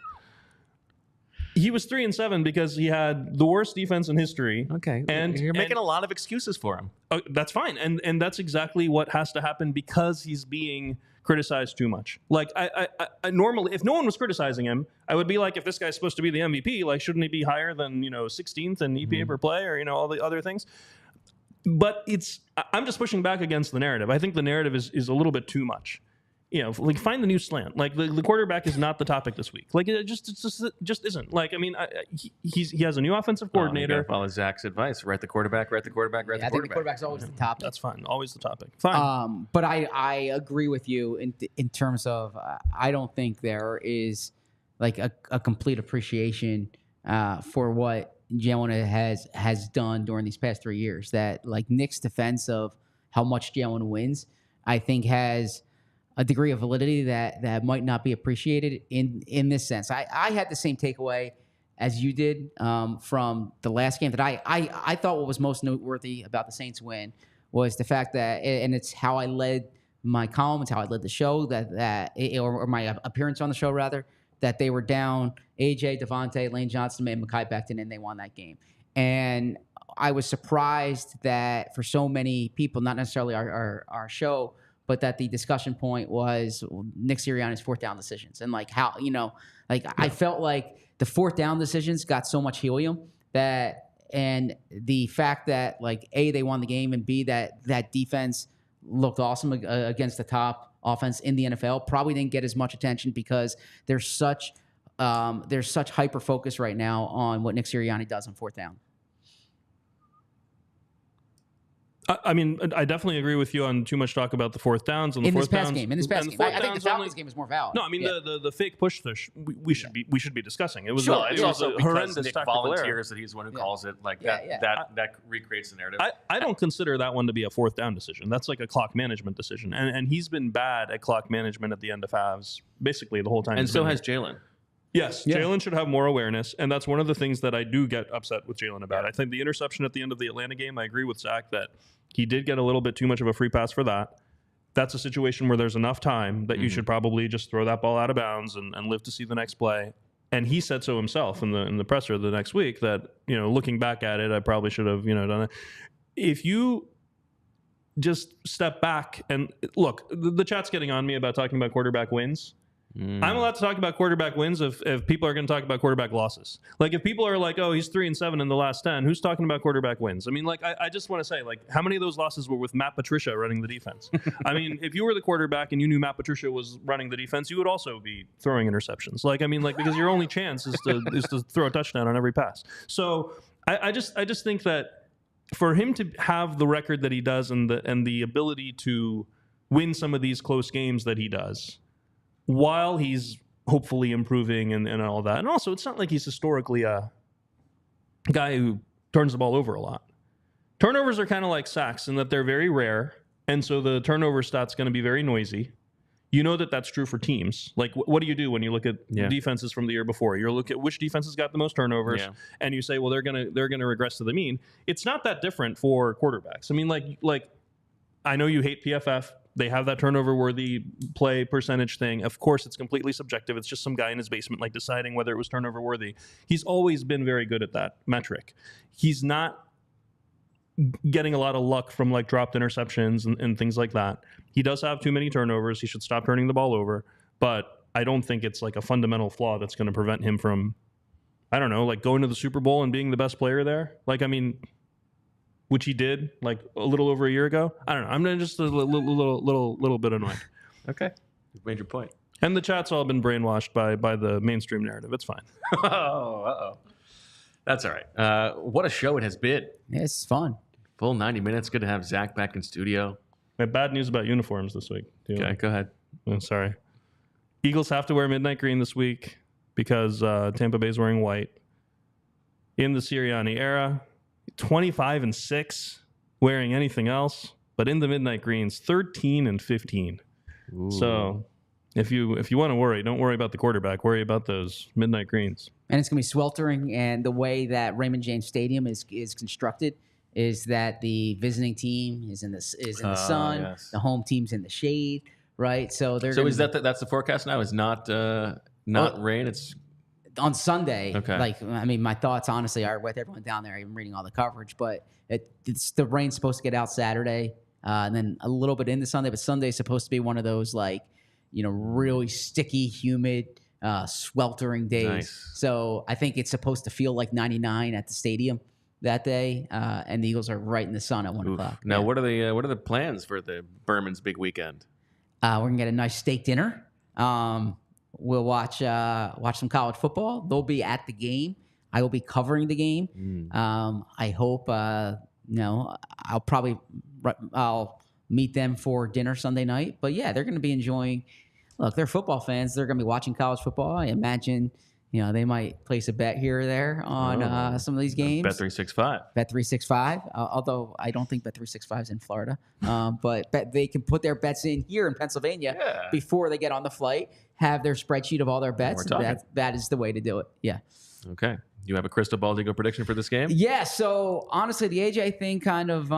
He was 3-7 because he had the worst defense in history. Okay. And you're making a lot of excuses for him. That's fine. And that's exactly what has to happen because he's being criticized too much. I normally, if no one was criticizing him, I would be like, if this guy's supposed to be the MVP, shouldn't he be higher than, 16th in EPA per play or, all the other things? But I'm just pushing back against the narrative. I think the narrative is a little bit too much. Find the new slant. The quarterback is not the topic this week. It just isn't. He has a new offensive coordinator. You gotta follow Zach's advice. Write the quarterback. I think the quarterback's always the topic. That's fine. Always the topic. Fine. But I agree with you in terms of I don't think there is a complete appreciation for what Jalen has done during these past 3 years. That Nick's defense of how much Jalen wins, I think has a degree of validity that might not be appreciated in this sense. I had the same takeaway as you did from the last game that I thought what was most noteworthy about the Saints win was the fact that, and it's how I led my column, it's how I led the show, or my appearance on the show rather, that they were down AJ, DeVonta, Lane Johnson, and Mekhi Becton, and they won that game. And I was surprised that for so many people, not necessarily our show, but that the discussion point was Nick Sirianni's 4th down decisions. And how, I felt like the 4th down decisions got so much helium and the fact that A, they won the game, and B, that defense looked awesome against the top offense in the NFL probably didn't get as much attention because there's such hyper focus right now on what Nick Sirianni does on 4th down. I mean, I definitely agree with you on too much talk about the fourth downs and the In this fourth past downs. game, I think the Falcons game is more valid. No, I mean the fake push we should be discussing. It was Sure, it it's was also a because horrendous Nick tactical error. volunteers that he's the one who calls it. Like that recreates the narrative. I don't consider that one to be a fourth down decision. That's like a clock management decision, and he's been bad at clock management at the end of halves basically the whole time. And so has Jalen. Yes, yeah. Jalen should have more awareness, and that's one of the things that I do get upset with Jalen about. I think the interception at the end of the Atlanta game, I agree with Zach that he did get a little bit too much of a free pass for that. That's a situation where there's enough time that you should probably just throw that ball out of bounds and live to see the next play. And he said so himself in the presser the next week that, looking back at it, I probably should have, done it. If you just step back and look, the chat's getting on me about talking about quarterback wins. I'm allowed to talk about quarterback wins if people are going to talk about quarterback losses. Like if people are like, oh, he's 3-7 in the last 10, who's talking about quarterback wins? I mean, like I just want to say, like, how many of those losses were with Matt Patricia running the defense? I mean, if you were the quarterback and you knew Matt Patricia was running the defense, you would also be throwing interceptions. Like, I mean, like because your only chance is to throw a touchdown on every pass. So I just think that for him to have the record that he does and the ability to win some of these close games that he does, while he's hopefully improving and all that. And also, it's not like he's historically a guy who turns the ball over a lot. Turnovers are kind of like sacks in that they're very rare, and so the turnover stat's going to be very noisy. You know that that's true for teams. Like, what do you do when you look at defenses from the year before? You look at which defenses got the most turnovers, and you say, well, they're gonna regress to the mean. It's not that different for quarterbacks. I mean, like I know you hate PFF. They have that turnover-worthy play percentage thing. Of course, it's completely subjective. It's just some guy in his basement like deciding whether it was turnover-worthy. He's always been very good at that metric. He's not getting a lot of luck from like dropped interceptions and things like that. He does have too many turnovers. He should stop turning the ball over. But I don't think it's like a fundamental flaw that's going to prevent him from, I don't know, like going to the Super Bowl and being the best player there. Like, I mean, which he did like a little over a year ago. I don't know. I'm just a little bit annoyed. Okay, you've made your point. And the chat's all been brainwashed by the mainstream narrative. It's fine. Oh, that's all right. What a show it has been. Yeah, it's fun. Full 90 minutes. Good to have Zach back in studio. I have bad news about uniforms this week. Okay, go ahead. Oh, sorry. Eagles have to wear midnight green this week because Tampa Bay's wearing white. In the Sirianni era, 25-6 wearing anything else, but in the midnight greens, 13-15. Ooh. So if you want to worry, don't worry about the quarterback. Worry about those midnight greens. And it's going to be sweltering. And the way that Raymond James Stadium is constructed is that the visiting team is in the sun, yes. the home team's in the shade, right? So they're is that's the forecast now? Is not rain? It's on Sunday. Okay. Like, I mean, my thoughts honestly are with everyone down there. I'm reading all the coverage, but it's the rain's supposed to get out Saturday, and then a little bit into Sunday. But Sunday's supposed to be one of those like, really sticky, humid, sweltering days. Nice. So I think it's supposed to feel like 99 at the stadium that day, and the Eagles are right in the sun at 1 o'clock. Now, Yeah. what are the plans for the Berman's big weekend? We're gonna get a nice steak dinner. We'll watch some college football. They'll be at the game. I will be covering the game. I hope. I'll meet them for dinner Sunday night. But yeah, they're going to be enjoying. Look, they're football fans. They're going to be watching college football. I imagine. They might place a bet here or there on some of these games. Bet365. Bet365. Although I don't think Bet365 is in Florida. But they can put their bets in here in Pennsylvania before they get on the flight. Have their spreadsheet of all their bets. That is the way to do it. Yeah. Okay. You have a crystal ball to go prediction for this game? Yeah. So honestly, the AJ thing kind of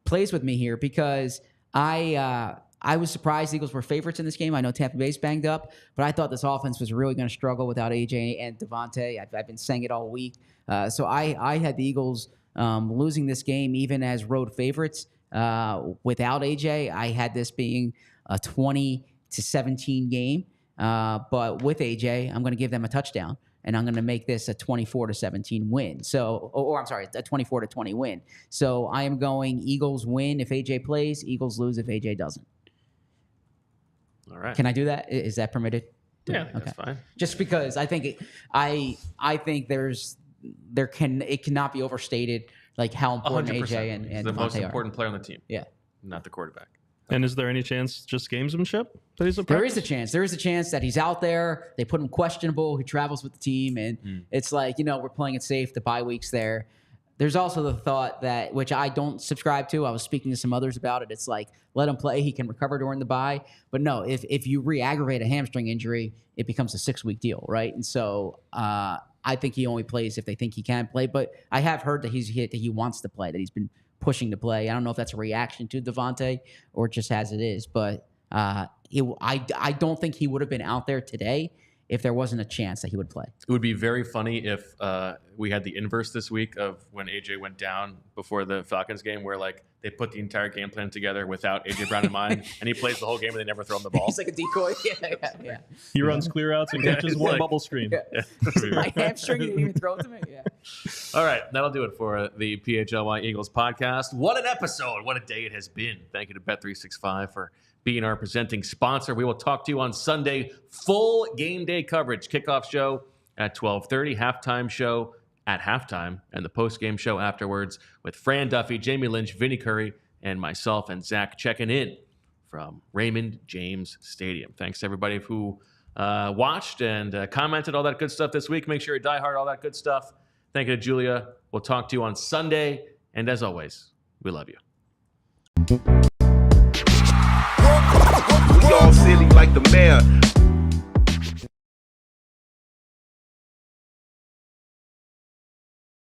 plays with me here because I was surprised the Eagles were favorites in this game. I know Tampa Bay's banged up, but I thought this offense was really going to struggle without AJ and DeVonta. I've been saying it all week. So I had the Eagles losing this game even as road favorites. Without AJ, I had this being a 20-17 game. But with AJ, I'm going to give them a touchdown, and I'm going to make this a 24-17 win. So, or I'm sorry, a 24-20 win. So I am going Eagles win if AJ plays, Eagles lose if AJ doesn't. All right. Can I do that? Is that permitted? Yeah, that's fine. Just because I think it cannot be overstated like how important 100%. AJ and He's the most DeVonta are. important player on the team. Yeah. Not the quarterback. And is there any chance just gamesmanship that he's a There is a chance. There is a chance that he's out there. They put him questionable. He travels with the team, and it's like, we're playing it safe. The bye week's there. There's also the thought that, which I don't subscribe to. I was speaking to some others about it. It's like, let him play. He can recover during the bye. But no, if you re-aggravate a hamstring injury, it becomes a 6-week deal, right? And so I think he only plays if they think he can play. But I have heard that he wants to play, that he's been pushing to play. I don't know if that's a reaction to DeVonta or just as it is. But I don't think he would have been out there today if there wasn't a chance that he would play. It would be very funny if we had the inverse this week of when AJ went down before the Falcons game, where like they put the entire game plan together without AJ Brown in mind, and he plays the whole game and they never throw him the ball. He's like a decoy. Yeah. He runs clear outs and catches one like- bubble screen. My hamstring, you didn't even throw it to me. Yeah. All right, that'll do it for the PHLY Eagles podcast. What an episode. What a day it has been. Thank you to Bet365 for being our presenting sponsor. We will talk to you on Sunday. Full game day coverage. Kickoff show at 12:30, halftime show at halftime, and the post-game show afterwards with Fran Duffy, Jamie Lynch, Vinny Curry, and myself and Zach checking in from Raymond James Stadium. Thanks to everybody who watched and commented, all that good stuff this week. Make sure you die hard, all that good stuff. Thank you to Julia. We'll talk to you on Sunday. And as always, we love you. We all silly like the mayor.